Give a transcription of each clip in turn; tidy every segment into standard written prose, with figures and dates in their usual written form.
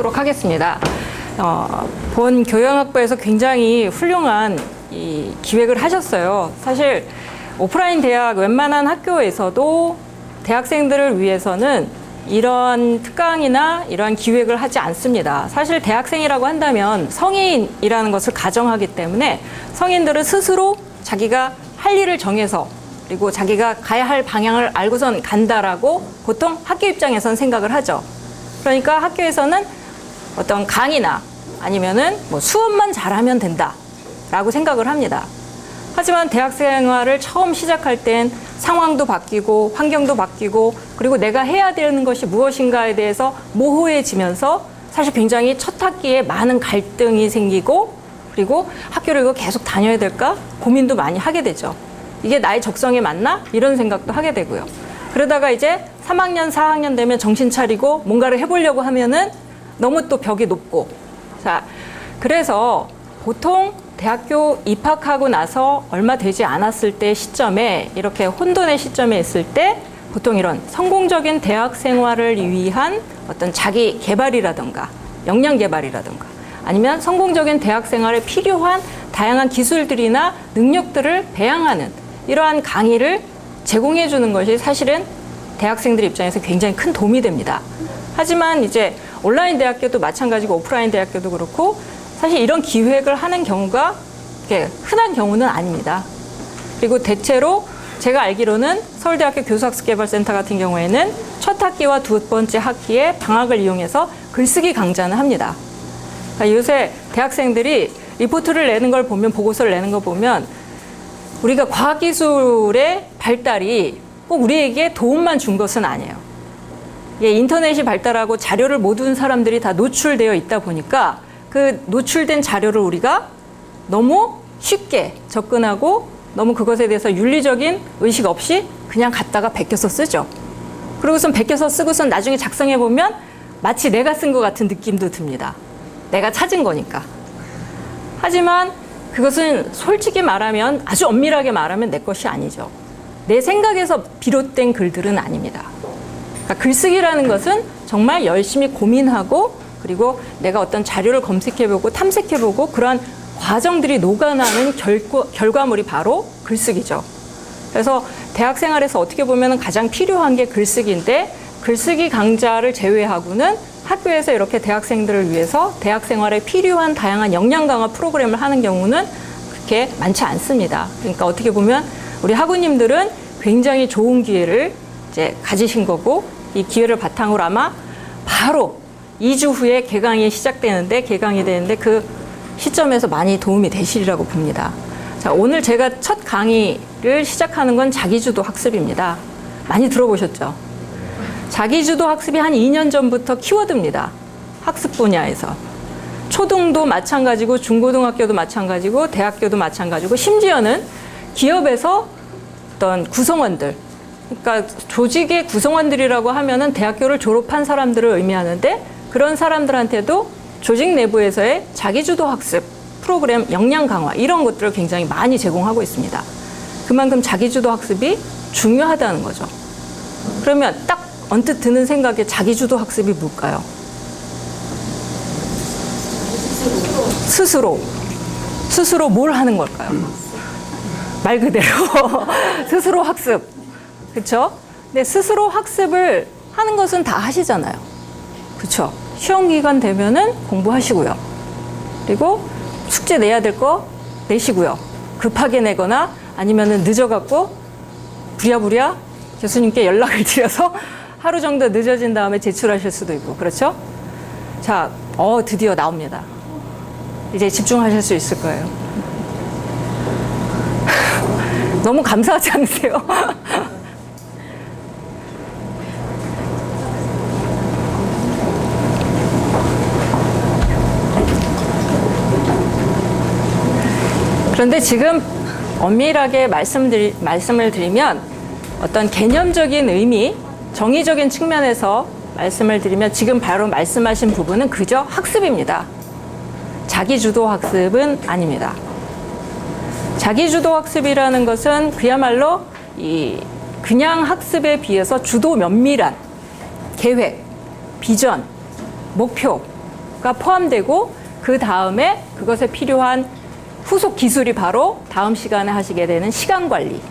하도록 하겠습니다. 본 교양학부에서 굉장히 훌륭한 이 기획을 하셨어요. 사실 오프라인 대학 웬만한 학교에서도 대학생들을 위해서는 이런 특강이나 이러한 기획을 하지 않습니다. 사실 대학생이라고 한다면 성인이라는 것을 가정하기 때문에 성인들은 스스로 자기가 할 일을 정해서 그리고 자기가 가야 할 방향을 알고선 간다라고 보통 학교 입장에서는 생각을 하죠. 그러니까 학교에서는 어떤 강의나 아니면은 뭐 수업만 잘하면 된다라고 생각을 합니다. 하지만 대학 생활을 처음 시작할 땐 상황도 바뀌고 환경도 바뀌고 그리고 내가 해야 되는 것이 무엇인가에 대해서 모호해지면서 사실 굉장히 첫 학기에 많은 갈등이 생기고 그리고 학교를 이거 계속 다녀야 될까 고민도 많이 하게 되죠. 이게 나의 적성에 맞나? 이런 생각도 하게 되고요. 그러다가 이제 3학년, 4학년 되면 정신 차리고 뭔가를 해보려고 하면은 너무 또 벽이 높고. 자, 그래서 보통 대학교 입학하고 나서 얼마 되지 않았을 때 시점에 이렇게 혼돈의 시점에 있을 때 보통 이런 성공적인 대학 생활을 위한 어떤 자기 개발이라든가 역량 개발이라든가 아니면 성공적인 대학 생활에 필요한 다양한 기술들이나 능력들을 배양하는 이러한 강의를 제공해 주는 것이 사실은 대학생들 입장에서 굉장히 큰 도움이 됩니다. 하지만 이제 온라인 대학교도 마찬가지고 오프라인 대학교도 그렇고 사실 이런 기획을 하는 경우가 흔한 경우는 아닙니다. 그리고 대체로 제가 알기로는 서울대학교 교수학습개발센터 같은 경우에는 첫 학기와 두 번째 학기에 방학을 이용해서 글쓰기 강좌는 합니다. 그러니까 요새 대학생들이 리포트를 내는 걸 보면 보고서를 내는 거 보면 우리가 과학기술의 발달이 꼭 우리에게 도움만 준 것은 아니에요. 인터넷이 발달하고 자료를 모든 사람들이 다 노출되어 있다 보니까 그 노출된 자료를 우리가 너무 쉽게 접근하고 너무 그것에 대해서 윤리적인 의식 없이 그냥 갖다가 베껴서 쓰죠. 그러고선 베껴서 쓰고선 나중에 작성해 보면 마치 내가 쓴 것 같은 느낌도 듭니다. 내가 찾은 거니까. 하지만 그것은 솔직히 말하면 아주 엄밀하게 말하면 내 것이 아니죠. 내 생각에서 비롯된 글들은 아닙니다. 그러니까 글쓰기라는 것은 정말 열심히 고민하고 그리고 내가 어떤 자료를 검색해보고 탐색해보고 그러한 과정들이 녹아나는 결과물이 바로 글쓰기죠. 그래서 대학 생활에서 어떻게 보면 가장 필요한 게 글쓰기인데 글쓰기 강좌를 제외하고는 학교에서 이렇게 대학생들을 위해서 대학 생활에 필요한 다양한 역량 강화 프로그램을 하는 경우는 그렇게 많지 않습니다. 그러니까 어떻게 보면 우리 학우님들은 굉장히 좋은 기회를 이제 가지신 거고 이 기회를 바탕으로 아마 바로 2주 후에 개강이 시작되는데 개강이 되는데 그 시점에서 많이 도움이 되시리라고 봅니다. 자, 오늘 제가 첫 강의를 시작하는 건 자기주도 학습입니다. 많이 들어보셨죠? 자기주도 학습이 한 2년 전부터 키워드입니다. 학습 분야에서. 초등도 마찬가지고 중고등학교도 마찬가지고 대학교도 마찬가지고 심지어는 기업에서 어떤 구성원들 그러니까 조직의 구성원들이라고 하면은 대학교를 졸업한 사람들을 의미하는데 그런 사람들한테도 조직 내부에서의 자기주도 학습 프로그램 역량 강화 이런 것들을 굉장히 많이 제공하고 있습니다. 그만큼 자기주도 학습이 중요하다는 거죠. 그러면 딱 언뜻 드는 생각에 자기주도 학습이 뭘까요? 스스로 뭘 하는 걸까요? 말 그대로 스스로 학습 그렇죠? 근데 스스로 학습을 하는 것은 다 하시잖아요. 그렇죠? 시험 기간 되면은 공부하시고요. 그리고 숙제 내야 될 거 내시고요. 급하게 내거나 아니면은 늦어갖고 부랴부랴 교수님께 연락을 드려서 하루 정도 늦어진 다음에 제출하실 수도 있고 그렇죠? 자, 드디어 나옵니다. 이제 집중하실 수 있을 거예요. 너무 감사하지 않으세요? 그런데 지금 엄밀하게 말씀을 드리면 어떤 개념적인 의미, 정의적인 측면에서 말씀을 드리면 지금 바로 말씀하신 부분은 그저 학습입니다. 자기주도 학습은 아닙니다. 자기주도 학습이라는 것은 그야말로 그냥 학습에 비해서 주도 면밀한 계획, 비전, 목표 거가 포함되고 그 다음에 그것에 필요한 후속 기술이 바로 다음 시간에 하시게 되는 시간 관리.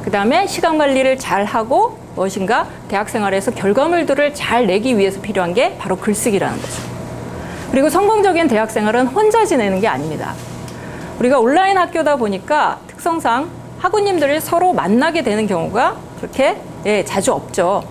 그 다음에 시간 관리를 잘 하고 무엇인가 대학 생활에서 결과물들을 잘 내기 위해서 필요한 게 바로 글쓰기라는 거죠. 그리고 성공적인 대학 생활은 혼자 지내는 게 아닙니다. 우리가 온라인 학교다 보니까 특성상 학우님들이 서로 만나게 되는 경우가 그렇게 자주 없죠.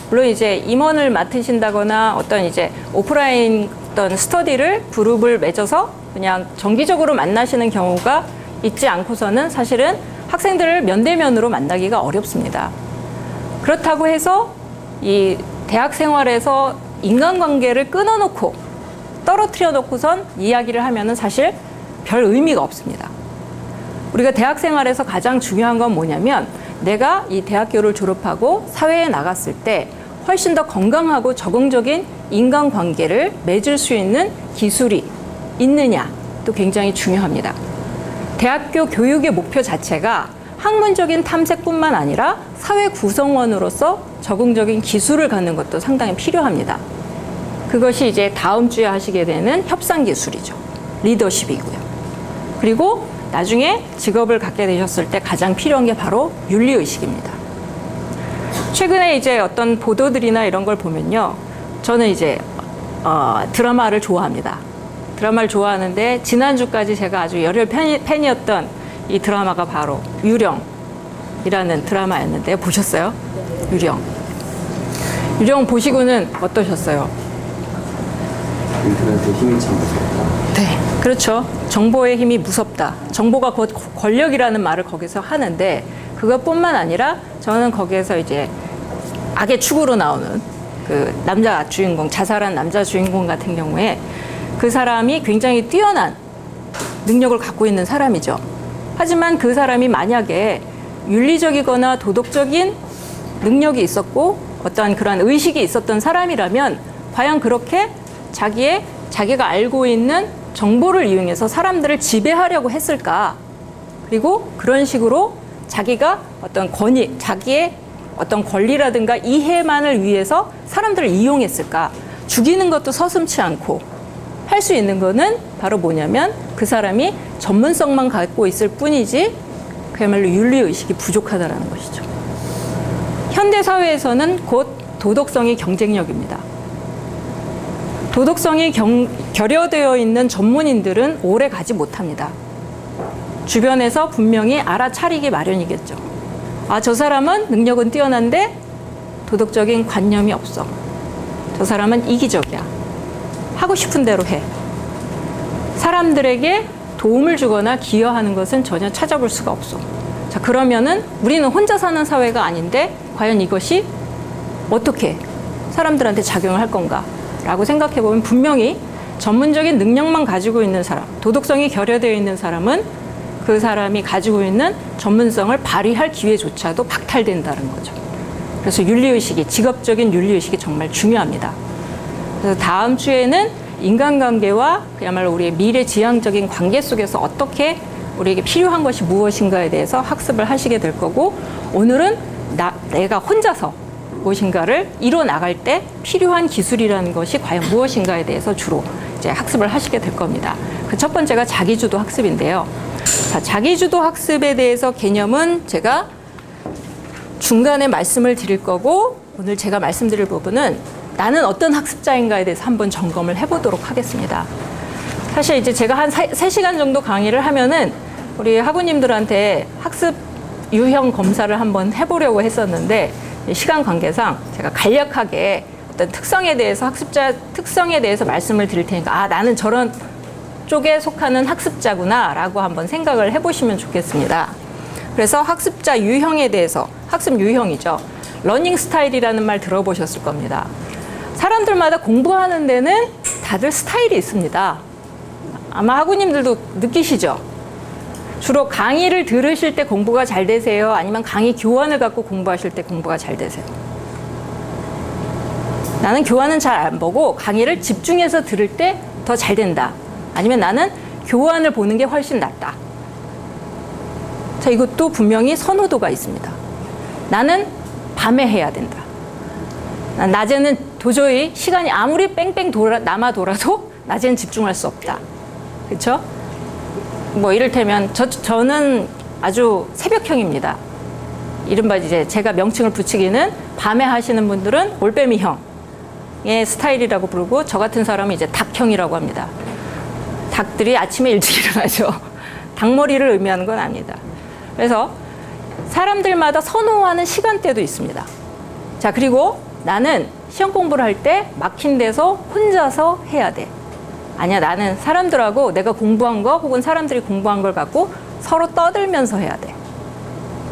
물론 이제 임원을 맡으신다거나 어떤 이제 오프라인 어떤 스터디를 그룹을 맺어서 그냥 정기적으로 만나시는 경우가 있지 않고서는 사실은 학생들을 면대면으로 만나기가 어렵습니다. 그렇다고 해서 이 대학 생활에서 인간관계를 끊어놓고 떨어뜨려 놓고선 이야기를 하면은 사실 별 의미가 없습니다. 우리가 대학 생활에서 가장 중요한 건 뭐냐면 내가 이 대학교를 졸업하고 사회에 나갔을 때 훨씬 더 건강하고 적응적인 인간관계를 맺을 수 있는 기술이 있느냐 또 굉장히 중요합니다. 대학교 교육의 목표 자체가 학문적인 탐색뿐만 아니라 사회 구성원으로서 적응적인 기술을 갖는 것도 상당히 필요합니다. 그것이 이제 다음 주에 하시게 되는 협상 기술이죠. 리더십이고요. 그리고 나중에 직업을 갖게 되셨을 때 가장 필요한 게 바로 윤리의식입니다. 최근에 이제 어떤 보도들이나 이런 걸 보면요. 저는 이제 드라마를 좋아합니다. 드라마를 좋아하는데 지난주까지 제가 아주 열혈 팬이었던 이 드라마가 바로 유령이라는 드라마였는데 보셨어요? 유령. 유령 보시고는 어떠셨어요? 인터넷의 힘이 참 무섭다. 네, 그렇죠. 정보의 힘이 무섭다. 정보가 곧 권력이라는 말을 거기서 하는데 그것뿐만 아니라 저는 거기에서 이제 악의 축으로 나오는 그 남자 주인공, 자살한 남자 주인공 같은 경우에 그 사람이 굉장히 뛰어난 능력을 갖고 있는 사람이죠. 하지만 그 사람이 만약에 윤리적이거나 도덕적인 능력이 있었고 어떠한 그러한 의식이 있었던 사람이라면 과연 그렇게 자기가 알고 있는 정보를 이용해서 사람들을 지배하려고 했을까? 그리고 그런 식으로 자기가 어떤 자기의 어떤 권리라든가 이해만을 위해서 사람들을 이용했을까? 죽이는 것도 서슴지 않고 할 수 있는 거는 바로 뭐냐면 그 사람이 전문성만 갖고 있을 뿐이지 그야말로 윤리의식이 부족하다는 것이죠. 현대사회에서는 곧 도덕성이 경쟁력입니다. 도덕성이 결여되어 있는 전문인들은 오래 가지 못합니다. 주변에서 분명히 알아차리기 마련이겠죠. 아, 저 사람은 능력은 뛰어난데 도덕적인 관념이 없어. 저 사람은 이기적이야. 하고 싶은 대로 해. 사람들에게 도움을 주거나 기여하는 것은 전혀 찾아볼 수가 없어. 자, 그러면은 우리는 혼자 사는 사회가 아닌데 과연 이것이 어떻게 사람들한테 작용을 할 건가? 라고 생각해 보면 분명히 전문적인 능력만 가지고 있는 사람, 도덕성이 결여되어 있는 사람은 그 사람이 가지고 있는 전문성을 발휘할 기회조차도 박탈된다는 거죠. 그래서 윤리의식이, 직업적인 윤리의식이 정말 중요합니다. 그래서 다음 주에는 인간관계와 그야말로 우리의 미래지향적인 관계 속에서 어떻게 우리에게 필요한 것이 무엇인가에 대해서 학습을 하시게 될 거고, 오늘은 내가 혼자서 무엇인가를 이뤄 나갈 때 필요한 기술이라는 것이 과연 무엇인가에 대해서 주로 이제 학습을 하시게 될 겁니다. 그 첫 번째가 자기주도 학습인데요. 자, 자기주도 학습에 대해서 개념은 제가 중간에 말씀을 드릴 거고, 오늘 제가 말씀드릴 부분은 나는 어떤 학습자인가에 대해서 한번 점검을 해보도록 하겠습니다. 사실 이제 제가 한 3시간 정도 강의를 하면은 우리 학우님들한테 학습 유형 검사를 한번 해보려고 했었는데, 시간 관계상 제가 간략하게 어떤 특성에 대해서, 학습자 특성에 대해서 말씀을 드릴 테니까, 아, 나는 저런 쪽에 속하는 학습자구나 라고 한번 생각을 해보시면 좋겠습니다. 그래서 학습자 유형에 대해서, 학습 유형이죠. 러닝 스타일이라는 말 들어보셨을 겁니다. 사람들마다 공부하는 데는 다들 스타일이 있습니다. 아마 학우님들도 느끼시죠? 주로 강의를 들으실 때 공부가 잘 되세요? 아니면 강의 교환을 갖고 공부하실 때 공부가 잘 되세요? 나는 교환은 잘 안 보고 강의를 집중해서 들을 때 더 잘 된다. 아니면 나는 교환을 보는 게 훨씬 낫다. 자, 이것도 분명히 선호도가 있습니다. 나는 밤에 해야 된다. 낮에는 도저히 시간이 아무리 뺑뺑 남아 돌아도 낮에는 집중할 수 없다. 그렇죠? 뭐 이를테면 저는 아주 새벽형입니다. 이른바 이제 제가 명칭을 붙이기는 밤에 하시는 분들은 올빼미형의 스타일이라고 부르고 저 같은 사람은 이제 닭형이라고 합니다. 닭들이 아침에 일찍 일어나죠. 닭머리를 의미하는 건 아니다. 그래서 사람들마다 선호하는 시간대도 있습니다. 자, 그리고 나는 시험 공부를 할 때 막힌 데서 혼자서 해야 돼. 아니야, 나는 사람들하고 내가 공부한 거 혹은 사람들이 공부한 걸 갖고 서로 떠들면서 해야 돼.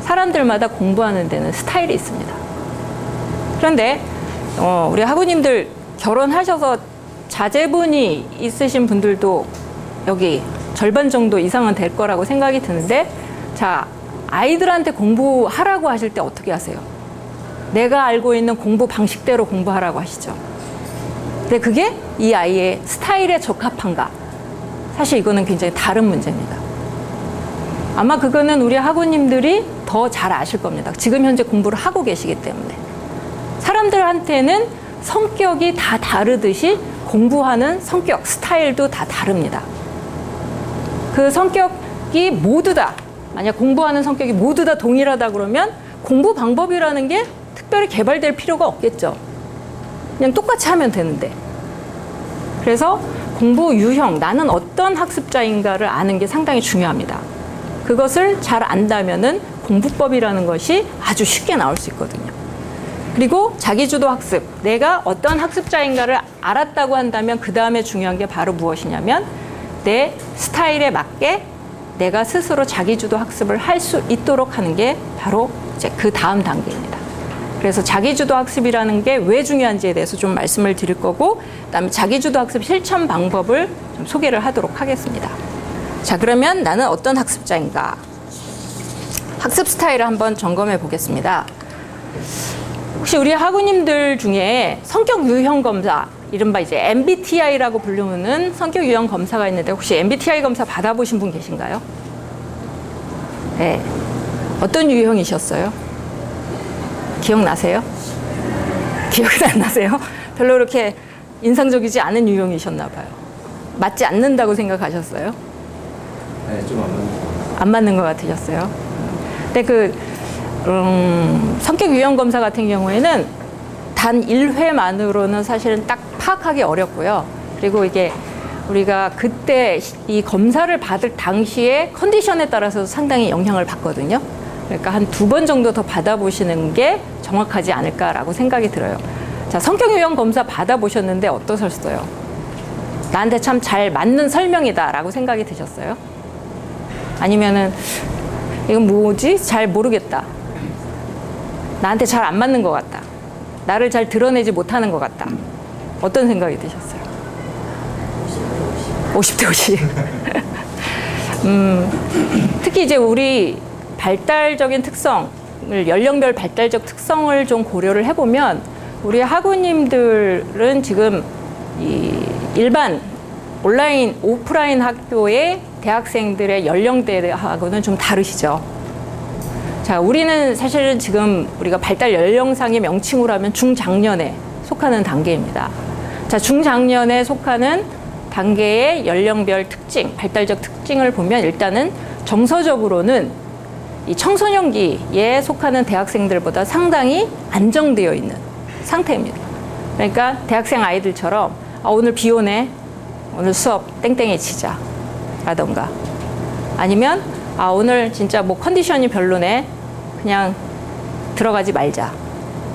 사람들마다 공부하는 데는 스타일이 있습니다. 그런데 우리 학우님들 결혼하셔서 자제분이 있으신 분들도 여기 절반 정도 이상은 될 거라고 생각이 드는데, 자, 아이들한테 공부하라고 하실 때 어떻게 하세요? 내가 알고 있는 공부 방식대로 공부하라고 하시죠. 근데 그게 이 아이의 스타일에 적합한가? 사실 이거는 굉장히 다른 문제입니다. 아마 그거는 우리 학우님들이 더 잘 아실 겁니다. 지금 현재 공부를 하고 계시기 때문에. 사람들한테는 성격이 다 다르듯이 공부하는 성격, 스타일도 다 다릅니다. 그 성격이 모두 다, 만약 공부하는 성격이 모두 다 동일하다 그러면 공부 방법이라는 게 특별히 개발될 필요가 없겠죠. 그냥 똑같이 하면 되는데. 그래서 공부 유형, 나는 어떤 학습자인가를 아는 게 상당히 중요합니다. 그것을 잘 안다면은 공부법이라는 것이 아주 쉽게 나올 수 있거든요. 그리고 자기주도 학습, 내가 어떤 학습자인가를 알았다고 한다면 그 다음에 중요한 게 바로 무엇이냐면 내 스타일에 맞게 내가 스스로 자기주도 학습을 할 수 있도록 하는 게 바로 이제 그 다음 단계입니다. 그래서 자기주도 학습이라는 게 왜 중요한지에 대해서 좀 말씀을 드릴 거고, 그다음에 자기주도 학습 실천 방법을 좀 소개를 하도록 하겠습니다. 자, 그러면 나는 어떤 학습자인가? 학습 스타일을 한번 점검해 보겠습니다. 혹시 우리 학우님들 중에 성격 유형 검사, 이른바 이제 MBTI라고 부르는 성격 유형 검사가 있는데 혹시 MBTI 검사 받아보신 분 계신가요? 네. 어떤 유형이셨어요? 기억나세요? 기억이 안 나세요? 별로 그렇게 인상적이지 않은 유형이셨나 봐요. 맞지 않는다고 생각하셨어요? 네, 좀 안 맞는 것 같아요. 안 맞는 것 같으셨어요? 근데 성격 유형 검사 같은 경우에는 단 1회만으로는 사실은 딱 파악하기 어렵고요. 그리고 이게 우리가 그때 이 검사를 받을 당시에 컨디션에 따라서 상당히 영향을 받거든요. 그러니까 한 2번 정도 더 받아보시는 게 정확하지 않을까라고 생각이 들어요. 자, 성격 유형 검사 받아보셨는데 어떠셨어요? 나한테 참 잘 맞는 설명이다라고 생각이 드셨어요? 아니면은 이건 뭐지? 잘 모르겠다. 나한테 잘 안 맞는 것 같다. 나를 잘 드러내지 못하는 것 같다. 어떤 생각이 드셨어요? 50대 50. 특히 이제 우리 발달적인 특성을, 연령별 발달적 특성을 좀 고려를 해보면 우리 학우님들은 지금 이 일반 온라인, 오프라인 학교의 대학생들의 연령대하고는 좀 다르시죠. 자, 우리는 사실은 지금 우리가 발달 연령상의 명칭으로 하면 중장년에 속하는 단계입니다. 자, 중장년에 속하는 단계의 연령별 특징, 발달적 특징을 보면 일단은 정서적으로는 이 청소년기에 속하는 대학생들보다 상당히 안정되어 있는 상태입니다. 그러니까 대학생 아이들처럼 오늘 비 오네, 오늘 수업 땡땡이 치자 라던가, 아니면 오늘 진짜 뭐 컨디션이 별로네, 그냥 들어가지 말자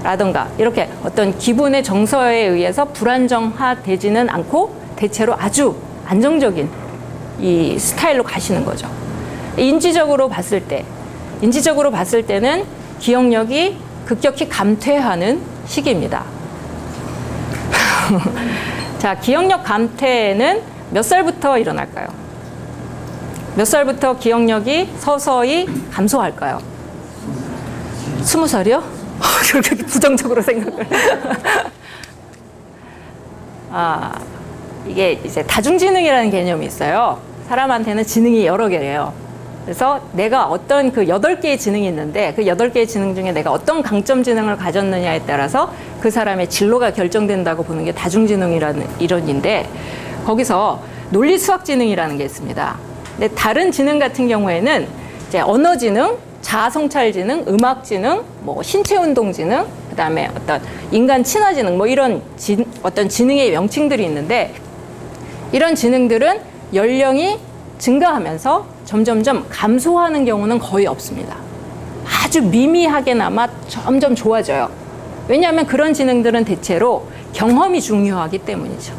라던가, 이렇게 어떤 기분의 정서에 의해서 불안정화되지는 않고 대체로 아주 안정적인 이 스타일로 가시는 거죠. 인지적으로 봤을 때는 기억력이 급격히 감퇴하는 시기입니다. 자, 기억력 감퇴는 몇 살부터 일어날까요? 몇 살부터 기억력이 서서히 감소할까요? 20살이요? 그렇게 부정적으로 생각을. 이게 이제 다중지능이라는 개념이 있어요. 사람한테는 지능이 여러 개래요. 그래서 내가 어떤 그 8개의 지능이 있는데 그 8개의 지능 중에 내가 어떤 강점 지능을 가졌느냐에 따라서 그 사람의 진로가 결정된다고 보는 게 다중지능이라는 이론인데, 거기서 논리수학지능이라는 게 있습니다. 근데 다른 지능 같은 경우에는 이제 언어지능, 자아성찰지능, 음악지능, 뭐 신체운동지능, 그다음에 어떤 인간 친화지능, 뭐 이런 어떤 지능의 명칭들이 있는데, 이런 지능들은 연령이 증가하면서 점점점 감소하는 경우는 거의 없습니다. 아주 미미하게나마 점점 좋아져요. 왜냐하면 그런 지능들은 대체로 경험이 중요하기 때문이죠.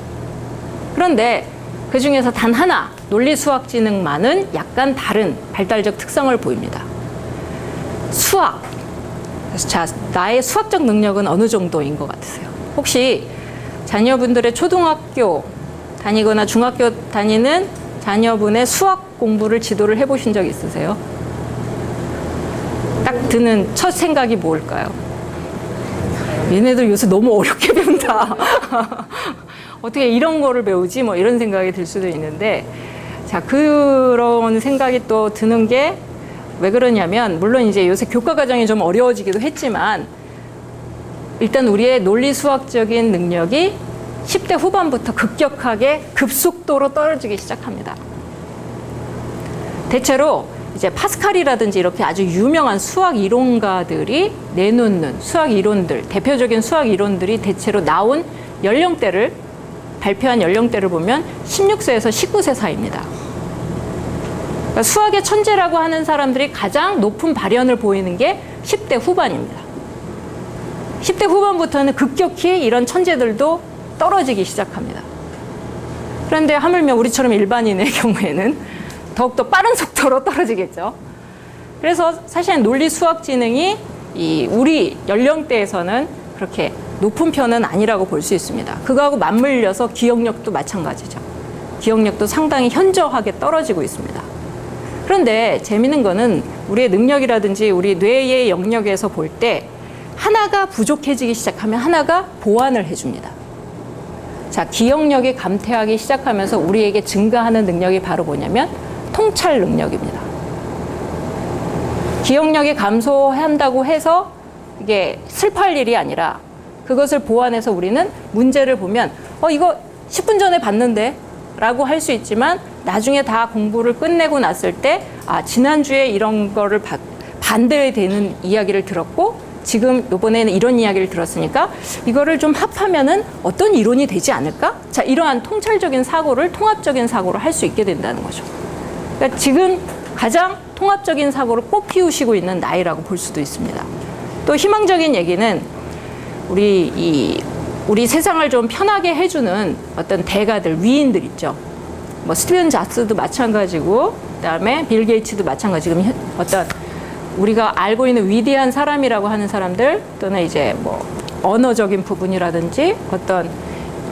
그런데 그 중에서 단 하나, 논리수학지능만은 약간 다른 발달적 특성을 보입니다. 수학. 자, 나의 수학적 능력은 어느 정도인 것 같으세요? 혹시 자녀분들의 초등학교 다니거나 중학교 다니는 자녀분의 수학 공부를 지도를 해보신 적 있으세요? 딱 드는 첫 생각이 뭘까요? 얘네들 요새 너무 어렵게 배운다. 어떻게 이런 거를 배우지? 뭐 이런 생각이 들 수도 있는데, 자, 그런 생각이 또 드는 게 왜 그러냐면, 물론 이제 요새 교과 과정이 좀 어려워지기도 했지만, 일단 우리의 논리수학적인 능력이 10대 후반부터 급격하게 급속도로 떨어지기 시작합니다. 대체로 이제 파스칼이라든지 이렇게 아주 유명한 수학 이론가들이 내놓는 수학 이론들, 대표적인 수학 이론들이 대체로 나온 연령대를, 발표한 연령대를 보면 16세에서 19세 사이입니다. 그러니까 수학의 천재라고 하는 사람들이 가장 높은 발현을 보이는 게 10대 후반입니다. 10대 후반부터는 급격히 이런 천재들도 떨어지기 시작합니다. 그런데 하물며 우리처럼 일반인의 경우에는 더욱더 빠른 속도로 떨어지겠죠. 그래서 사실은 논리수학지능이 우리 연령대에서는 그렇게 높은 편은 아니라고 볼 수 있습니다. 그거하고 맞물려서 기억력도 마찬가지죠. 기억력도 상당히 현저하게 떨어지고 있습니다. 그런데 재미있는 거는 우리의 능력이라든지 우리 뇌의 영역에서 볼 때 하나가 부족해지기 시작하면 하나가 보완을 해줍니다. 자, 기억력이 감퇴하기 시작하면서 우리에게 증가하는 능력이 바로 뭐냐면 통찰 능력입니다. 기억력이 감소한다고 해서 이게 슬퍼할 일이 아니라 그것을 보완해서 우리는 문제를 보면 이거 10분 전에 봤는데 라고 할 수 있지만 나중에 다 공부를 끝내고 났을 때 지난주에 이런 거를 반대되는 이야기를 들었고 지금 이번에는 이런 이야기를 들었으니까 이거를 좀 합하면은 어떤 이론이 되지 않을까? 자, 이러한 통찰적인 사고를 통합적인 사고를 할 수 있게 된다는 거죠. 그러니까 지금 가장 통합적인 사고를 꽃피우시고 있는 나이라고 볼 수도 있습니다. 또 희망적인 얘기는 우리 세상을 좀 편하게 해주는 어떤 대가들, 위인들 있죠. 뭐 스티븐 잡스도 마찬가지고, 그다음에 빌 게이츠도 마찬가지고, 어떤 우리가 알고 있는 위대한 사람이라고 하는 사람들, 또는 이제 뭐 언어적인 부분이라든지 어떤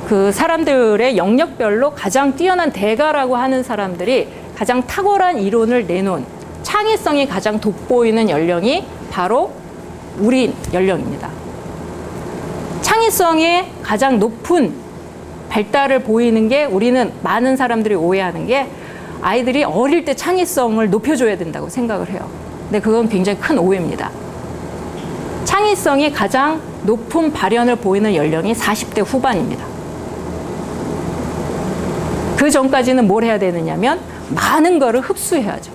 그 사람들의 영역별로 가장 뛰어난 대가라고 하는 사람들이 가장 탁월한 이론을 내놓은 창의성이 가장 돋보이는 연령이 바로 우리 연령입니다. 창의성의 가장 높은 발달을 보이는 게 우리는 많은 사람들이 오해하는 게 아이들이 어릴 때 창의성을 높여줘야 된다고 생각을 해요. 근데 그건 굉장히 큰 오해입니다. 창의성이 가장 높은 발현을 보이는 연령이 40대 후반입니다. 그 전까지는 뭘 해야 되느냐면 많은 거를 흡수해야죠.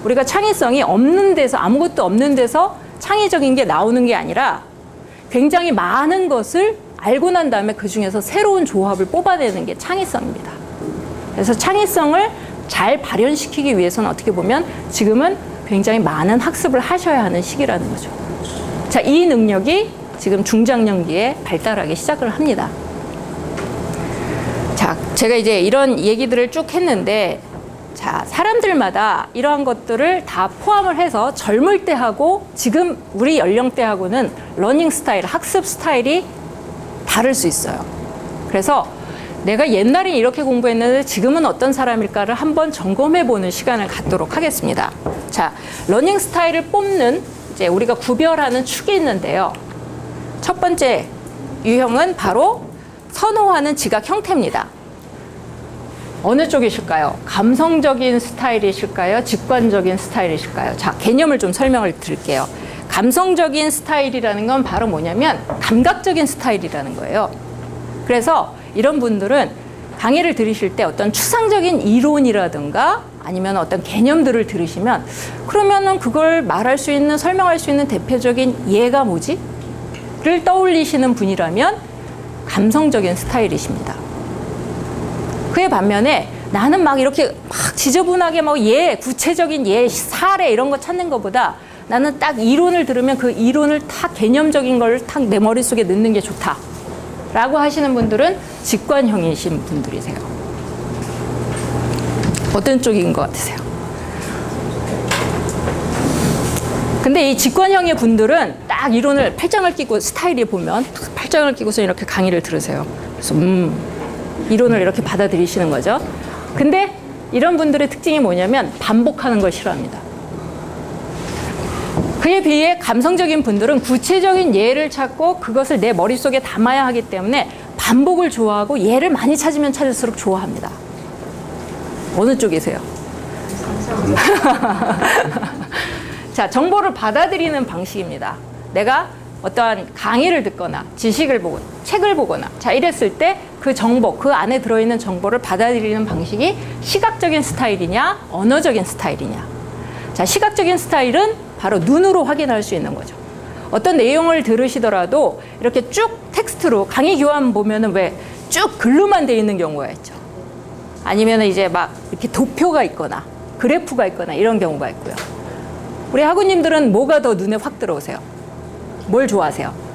우리가 창의성이 없는 데서, 아무것도 없는 데서 창의적인 게 나오는 게 아니라 굉장히 많은 것을 알고 난 다음에 그 중에서 새로운 조합을 뽑아내는 게 창의성입니다. 그래서 창의성을 잘 발현시키기 위해서는 어떻게 보면 지금은 굉장히 많은 학습을 하셔야 하는 시기라는 거죠. 자, 이 능력이 지금 중장년기에 발달하기 시작을 합니다. 자, 제가 이제 이런 얘기들을 쭉 했는데, 자, 사람들마다 이러한 것들을 다 포함을 해서 젊을 때하고 지금 우리 연령대하고는 러닝 스타일, 학습 스타일이 다를 수 있어요. 그래서 내가 옛날에 이렇게 공부했는데 지금은 어떤 사람일까를 한번 점검해보는 시간을 갖도록 하겠습니다. 자, 러닝 스타일을 뽑는 이제 우리가 구별하는 축이 있는데요. 첫 번째 유형은 바로 선호하는 지각 형태입니다. 어느 쪽이실까요? 감성적인 스타일이실까요? 직관적인 스타일이실까요? 자, 개념을 좀 설명을 드릴게요. 감성적인 스타일이라는 건 바로 뭐냐면 감각적인 스타일이라는 거예요. 그래서 이런 분들은 강의를 들으실 때 어떤 추상적인 이론이라든가 아니면 어떤 개념들을 들으시면 그러면은 그걸 말할 수 있는, 설명할 수 있는 대표적인 예가 뭐지? 를 떠올리시는 분이라면 감성적인 스타일이십니다. 그에 반면에 나는 막 이렇게 막 지저분하게 막 구체적인 사례 이런 거 찾는 것보다 나는 딱 이론을 들으면 그 이론을 탁 개념적인 걸 탁 내 머릿속에 넣는 게 좋다. 라고 하시는 분들은 직관형이신 분들이세요. 어떤 쪽인 것 같으세요? 근데 이 직관형의 분들은 딱 이론을 팔짱을 끼고 스타일이 보면 팔짱을 끼고서 이렇게 강의를 들으세요. 그래서 이론을 이렇게 받아들이시는 거죠. 근데 이런 분들의 특징이 뭐냐면 반복하는 걸 싫어합니다. 그에 비해 감성적인 분들은 구체적인 예를 찾고 그것을 내 머릿속에 담아야 하기 때문에 반복을 좋아하고 예를 많이 찾으면 찾을수록 좋아합니다. 어느 쪽이세요? 자, 정보를 받아들이는 방식입니다. 내가 어떠한 강의를 듣거나 지식을 보거나 책을 보거나 자 이랬을 때 그 정보, 그 안에 들어있는 정보를 받아들이는 방식이 시각적인 스타일이냐 언어적인 스타일이냐. 자, 시각적인 스타일은 바로 눈으로 확인할 수 있는 거죠. 어떤 내용을 들으시더라도 이렇게 쭉 텍스트로 강의 교환 보면은 왜 쭉 글로만 돼 있는 경우가 있죠. 아니면 이제 막 이렇게 도표가 있거나 그래프가 있거나 이런 경우가 있고요. 우리 학우님들은 뭐가 더 눈에 확 들어오세요? 뭘 좋아하세요?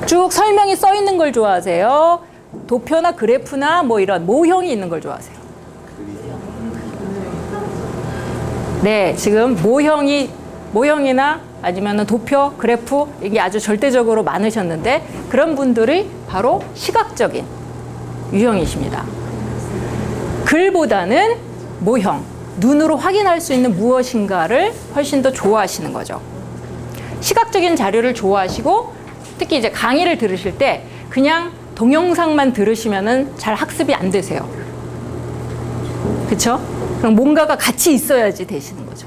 쭉 설명이 써 있는 걸 좋아하세요? 도표나 그래프나 뭐 이런 모형이 있는 걸 좋아하세요? 네, 지금 모형이나 아니면 도표, 그래프 이게 아주 절대적으로 많으셨는데 그런 분들이 바로 시각적인 유형이십니다. 글보다는 모형, 눈으로 확인할 수 있는 무엇인가를 훨씬 더 좋아하시는 거죠. 시각적인 자료를 좋아하시고 특히 이제 강의를 들으실 때 그냥 동영상만 들으시면은 잘 학습이 안 되세요. 그렇죠? 그럼 뭔가가 같이 있어야지 되시는 거죠.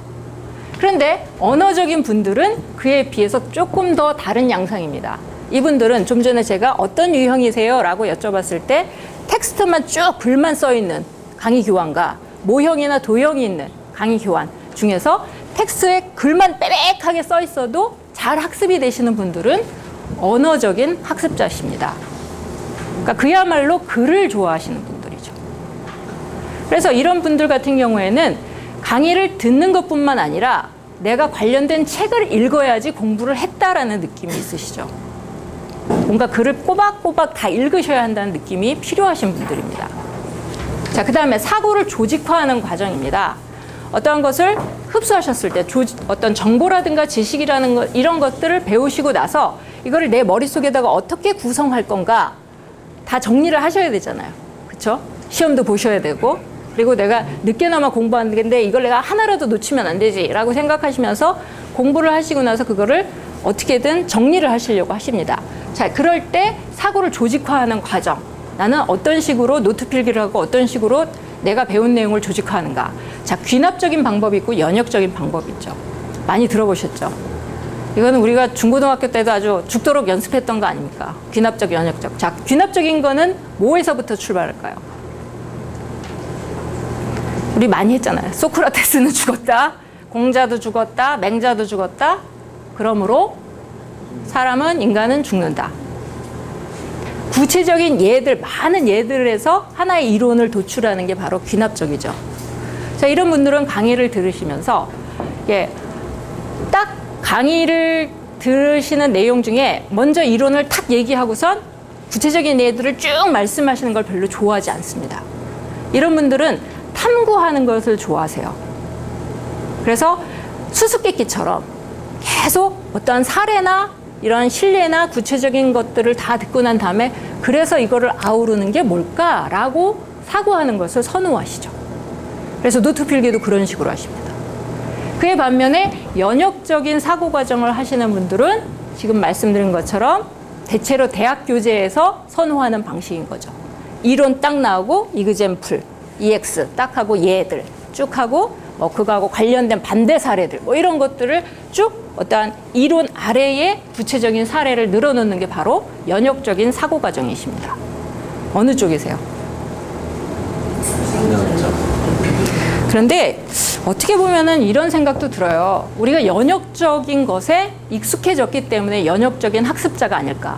그런데 언어적인 분들은 그에 비해서 조금 더 다른 양상입니다. 이분들은 좀 전에 제가 어떤 유형이세요? 라고 여쭤봤을 때 텍스트만 쭉 글만 써 있는 강의 교환과 모형이나 도형이 있는 강의 교환 중에서 텍스트에 글만 빼백하게 써 있어도 잘 학습이 되시는 분들은 언어적인 학습자십니다. 그러니까 그야말로 글을 좋아하시는 분들이죠. 그래서 이런 분들 같은 경우에는 강의를 듣는 것뿐만 아니라 내가 관련된 책을 읽어야지 공부를 했다라는 느낌이 있으시죠. 뭔가 글을 꼬박꼬박 다 읽으셔야 한다는 느낌이 필요하신 분들입니다. 자, 그 다음에 사고를 조직화하는 과정입니다. 어떠한 것을 흡수하셨을 때 어떤 정보라든가 지식이라는 것 이런 것들을 배우시고 나서 이거를 내 머릿속에다가 어떻게 구성할 건가 다 정리를 하셔야 되잖아요. 그렇죠? 시험도 보셔야 되고 그리고 내가 늦게나마 공부하는 건데 이걸 내가 하나라도 놓치면 안 되지라고 생각하시면서 공부를 하시고 나서 그거를 어떻게든 정리를 하시려고 하십니다. 자, 그럴 때 사고를 조직화하는 과정. 나는 어떤 식으로 노트 필기를 하고 어떤 식으로 내가 배운 내용을 조직화하는가. 자, 귀납적인 방법이 있고 연역적인 방법이 있죠. 많이 들어보셨죠? 이거는 우리가 중고등학교 때도 아주 죽도록 연습했던 거 아닙니까? 귀납적, 연역적. 자, 귀납적인 거는 뭐에서부터 출발할까요? 우리 많이 했잖아요. 소크라테스는 죽었다. 공자도 죽었다. 맹자도 죽었다. 그러므로 사람은, 인간은 죽는다. 구체적인 예들, 많은 예들에서 하나의 이론을 도출하는 게 바로 귀납적이죠. 자, 이런 분들은 강의를 들으시면서 딱 강의를 들으시는 내용 중에 먼저 이론을 탁 얘기하고선 구체적인 예들을 쭉 말씀하시는 걸 별로 좋아하지 않습니다. 이런 분들은 탐구하는 것을 좋아하세요. 그래서 수수께끼처럼 계속 어떠한 사례나 이런 신뢰나 구체적인 것들을 다 듣고 난 다음에 그래서 이거를 아우르는 게 뭘까라고 사고하는 것을 선호하시죠. 그래서 노트 필기도 그런 식으로 하십니다. 그에 반면에 연역적인 사고 과정을 하시는 분들은 지금 말씀드린 것처럼 대체로 대학 교재에서 선호하는 방식인 거죠. 이론 딱 나오고 이그젠플, EX 딱 하고 예들 쭉 하고 그거하고 관련된 반대 사례들 이런 것들을 쭉 어떠한 이론 아래에 구체적인 사례를 늘어놓는 게 바로 연역적인 사고 과정이십니다. 어느 쪽이세요? 연역적. 그런데 어떻게 보면은 이런 생각도 들어요. 우리가 연역적인 것에 익숙해졌기 때문에 연역적인 학습자가 아닐까.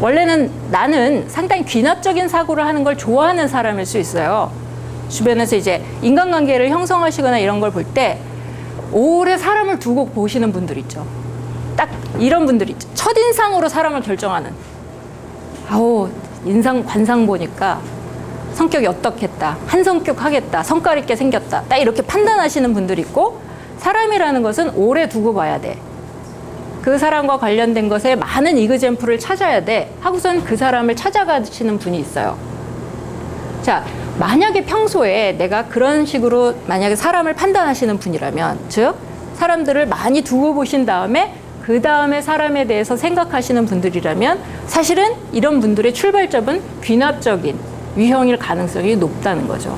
원래는 나는 상당히 귀납적인 사고를 하는 걸 좋아하는 사람일 수 있어요. 주변에서 이제 인간관계를 형성하시거나 이런 걸 볼 때 오래 사람을 두고 보시는 분들 있죠. 딱 이런 분들 있죠. 첫인상으로 사람을 결정하는. 아우, 관상 보니까 성격이 어떻겠다. 한성격 하겠다. 성깔 있게 생겼다. 딱 이렇게 판단하시는 분들이 있고, 사람이라는 것은 오래 두고 봐야 돼. 그 사람과 관련된 것에 많은 이그젬플을 찾아야 돼. 하고선 그 사람을 찾아가시는 분이 있어요. 자, 만약에 평소에 내가 그런 식으로 만약에 사람을 판단하시는 분이라면, 즉 사람들을 많이 두고 보신 다음에 그 다음에 사람에 대해서 생각하시는 분들이라면 사실은 이런 분들의 출발점은 귀납적인 유형일 가능성이 높다는 거죠.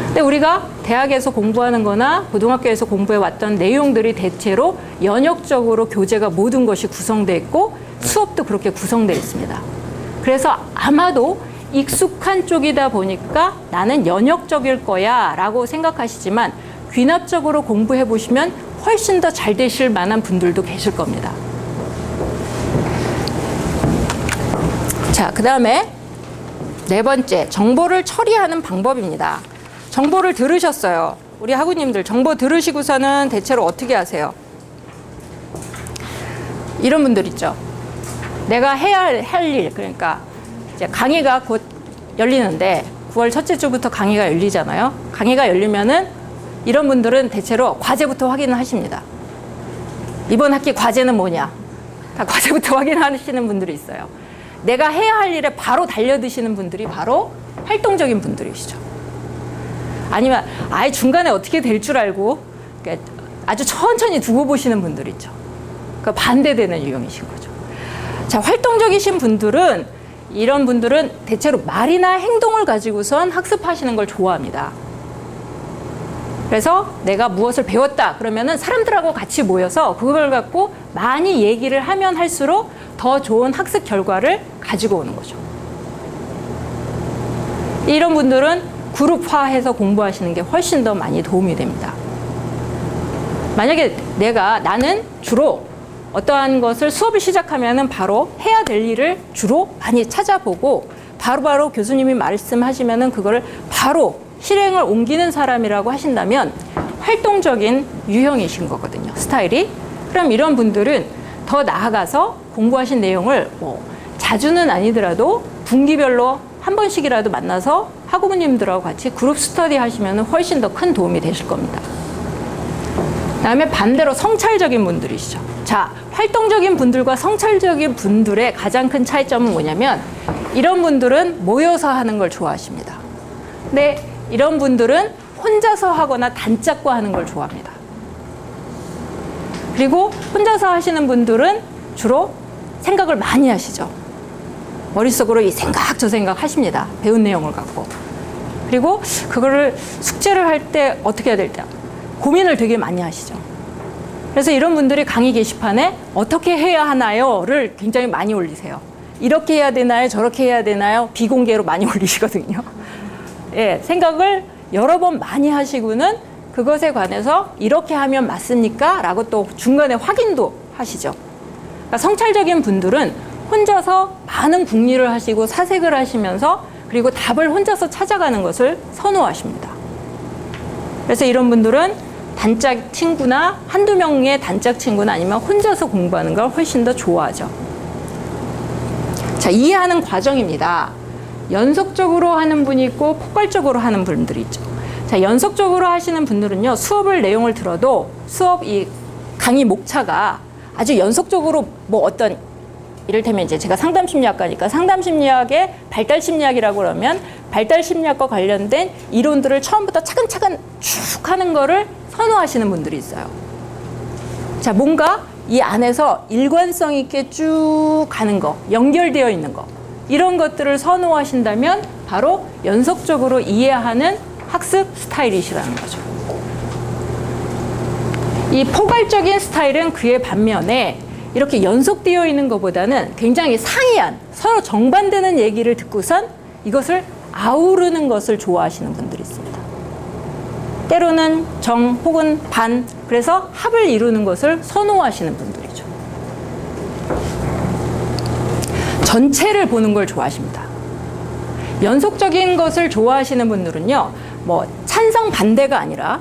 근데 우리가 대학에서 공부하는 거나 고등학교에서 공부해 왔던 내용들이 대체로 연역적으로 교재가 모든 것이 구성되어 있고 수업도 그렇게 구성되어 있습니다. 그래서 아마도 익숙한 쪽이다 보니까 나는 연역적일 거야 라고 생각하시지만 귀납적으로 공부해 보시면 훨씬 더 잘 되실 만한 분들도 계실 겁니다. 자, 그 다음에 네 번째, 정보를 처리하는 방법입니다. 정보를 들으셨어요. 우리 학우님들 정보 들으시고서는 대체로 어떻게 하세요? 이런 분들 있죠. 내가 해야 할 일, 그러니까 이제 강의가 곧 열리는데 9월 첫째 주부터 강의가 열리잖아요. 강의가 열리면은 이런 분들은 대체로 과제부터 확인을 하십니다. 이번 학기 과제는 뭐냐? 다 과제부터 확인하시는 분들이 있어요. 내가 해야 할 일에 바로 달려드시는 분들이 바로 활동적인 분들이시죠. 아니면 아예 중간에 어떻게 될 줄 알고 아주 천천히 두고 보시는 분들 있죠. 그 반대되는 유형이신 거죠. 자, 활동적이신 분들은 이런 분들은 대체로 말이나 행동을 가지고선 학습하시는 걸 좋아합니다. 그래서 내가 무엇을 배웠다 그러면은 사람들하고 같이 모여서 그걸 갖고 많이 얘기를 하면 할수록 더 좋은 학습 결과를 가지고 오는 거죠. 이런 분들은 그룹화해서 공부하시는 게 훨씬 더 많이 도움이 됩니다. 만약에 나는 주로 어떠한 것을 수업을 시작하면은 바로 해야 될 일을 주로 많이 찾아보고 바로바로 교수님이 말씀하시면은 그거를 바로 실행을 옮기는 사람이라고 하신다면 활동적인 유형이신 거거든요. 스타일이. 그럼 이런 분들은 더 나아가서 공부하신 내용을 자주는 아니더라도 분기별로 한 번씩이라도 만나서 학우님들하고 같이 그룹 스터디 하시면 훨씬 더 큰 도움이 되실 겁니다. 그다음에 반대로 성찰적인 분들이시죠. 자, 활동적인 분들과 성찰적인 분들의 가장 큰 차이점은 뭐냐면 이런 분들은 모여서 하는 걸 좋아하십니다. 근데 이런 분들은 혼자서 하거나 단짝과 하는 걸 좋아합니다. 그리고 혼자서 하시는 분들은 주로 생각을 많이 하시죠. 머릿속으로 이 생각 저 생각 하십니다. 배운 내용을 갖고. 그리고 그거를 숙제를 할 때 어떻게 해야 될지 고민을 되게 많이 하시죠. 그래서 이런 분들이 강의 게시판에 어떻게 해야 하나요?를 굉장히 많이 올리세요. 이렇게 해야 되나요? 저렇게 해야 되나요? 비공개로 많이 올리시거든요. 예, 생각을 여러 번 많이 하시고는 그것에 관해서 이렇게 하면 맞습니까? 라고 또 중간에 확인도 하시죠. 그러니까 성찰적인 분들은 혼자서 많은 궁리를 하시고 사색을 하시면서 그리고 답을 혼자서 찾아가는 것을 선호하십니다. 그래서 이런 분들은 단짝 친구나 한두 명의 단짝 친구나 아니면 혼자서 공부하는 걸 훨씬 더 좋아하죠. 자, 이해하는 과정입니다. 연속적으로 하는 분이 있고 폭발적으로 하는 분들이 있죠. 자, 연속적으로 하시는 분들은요, 수업을 내용을 들어도 수업 이 강의 목차가 아주 연속적으로 어떤 이를테면 이제 제가 상담심리학과니까 상담심리학의 발달심리학이라고 그러면 발달심리학과 관련된 이론들을 처음부터 차근차근 쭉 하는 거를 선호하시는 분들이 있어요. 자, 뭔가 이 안에서 일관성 있게 쭉 가는 거, 연결되어 있는 거, 이런 것들을 선호하신다면 바로 연속적으로 이해하는 학습 스타일이시라는 거죠. 이 포괄적인 스타일은 그의 반면에 이렇게 연속되어 있는 것보다는 굉장히 상이한 서로 정반되는 얘기를 듣고선 이것을 아우르는 것을 좋아하시는 분들이 있습니다. 때로는 정 혹은 반, 그래서 합을 이루는 것을 선호하시는 분들이죠. 전체를 보는 걸 좋아하십니다. 연속적인 것을 좋아하시는 분들은요, 뭐 찬성 반대가 아니라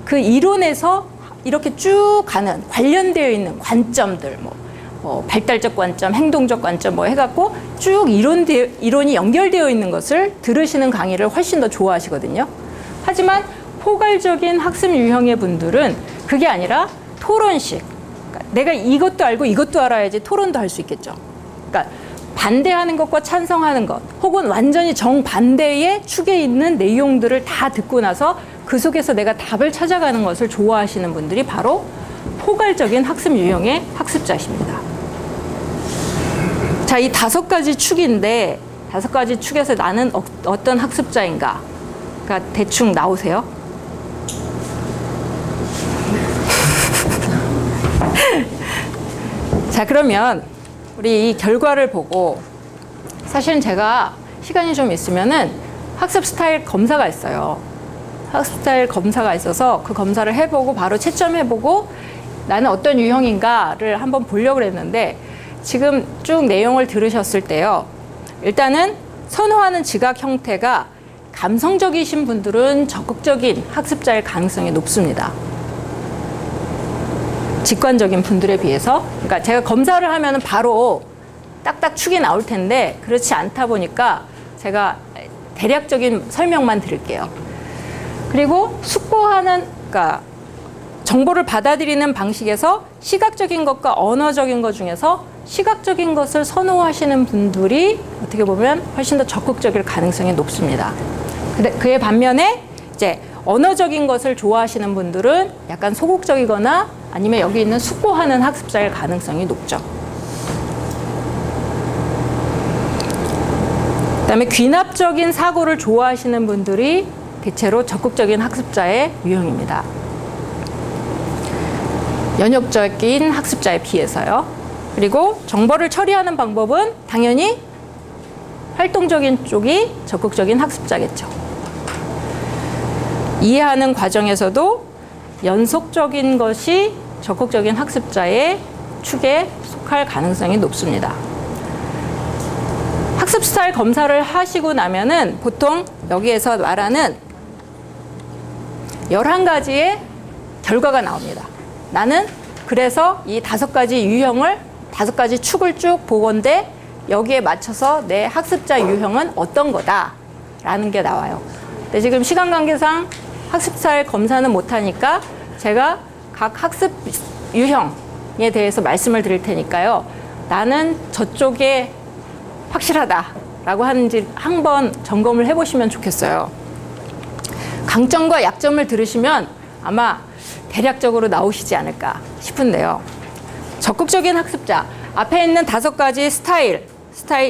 그 이론에서 이렇게 쭉 가는 관련되어 있는 관점들, 발달적 관점, 행동적 관점 해갖고 쭉 이론이 연결되어 있는 것을 들으시는 강의를 훨씬 더 좋아하시거든요. 하지만 포괄적인 학습 유형의 분들은 그게 아니라 토론식. 그러니까 내가 이것도 알고 이것도 알아야지 토론도 할 수 있겠죠. 그러니까 반대하는 것과 찬성하는 것, 혹은 완전히 정반대의 축에 있는 내용들을 다 듣고 나서 그 속에서 내가 답을 찾아가는 것을 좋아하시는 분들이 바로 포괄적인 학습 유형의 학습자십니다. 자, 이 5가지 축인데 5가지 축에서 나는 어떤 학습자인가? 그러니까 대충 나오세요. 자, 그러면 우리 이 결과를 보고, 사실은 제가 시간이 좀 있으면은 학습 스타일 검사가 있어요. 학습 스타일 검사가 있어서 그 검사를 해보고 바로 채점해보고 나는 어떤 유형인가를 한번 보려고 했는데, 지금 쭉 내용을 들으셨을 때요, 일단은 선호하는 지각 형태가 감성적이신 분들은 적극적인 학습자일 가능성이 높습니다. 직관적인 분들에 비해서. 그러니까 제가 검사를 하면 바로 딱딱 축이 나올 텐데 그렇지 않다 보니까 제가 대략적인 설명만 드릴게요. 그리고 숙고하는, 그러니까 정보를 받아들이는 방식에서 시각적인 것과 언어적인 것 중에서 시각적인 것을 선호하시는 분들이 어떻게 보면 훨씬 더 적극적일 가능성이 높습니다. 그에 반면에 이제 언어적인 것을 좋아하시는 분들은 약간 소극적이거나 아니면 여기 있는 숙고하는 학습자일 가능성이 높죠. 그다음에 귀납적인 사고를 좋아하시는 분들이 대체로 적극적인 학습자의 유형입니다. 연역적인 학습자에 비해서요. 그리고 정보를 처리하는 방법은 당연히 활동적인 쪽이 적극적인 학습자겠죠. 이해하는 과정에서도 연속적인 것이 적극적인 학습자의 축에 속할 가능성이 높습니다. 학습 스타일 검사를 하시고 나면은 보통 여기에서 말하는 11가지의 결과가 나옵니다. 나는 그래서 이 5가지 유형을, 5가지 축을 쭉 보건대 여기에 맞춰서 내 학습자 유형은 어떤 거다라는 게 나와요. 근데 지금 시간 관계상 학습 스타일 검사는 못하니까 제가 각 학습 유형에 대해서 말씀을 드릴 테니까요. 나는 저쪽에 확실하다라고 하는지 한번 점검을 해보시면 좋겠어요. 강점과 약점을 들으시면 아마 대략적으로 나오시지 않을까 싶은데요. 적극적인 학습자, 앞에 있는 5가지 스타일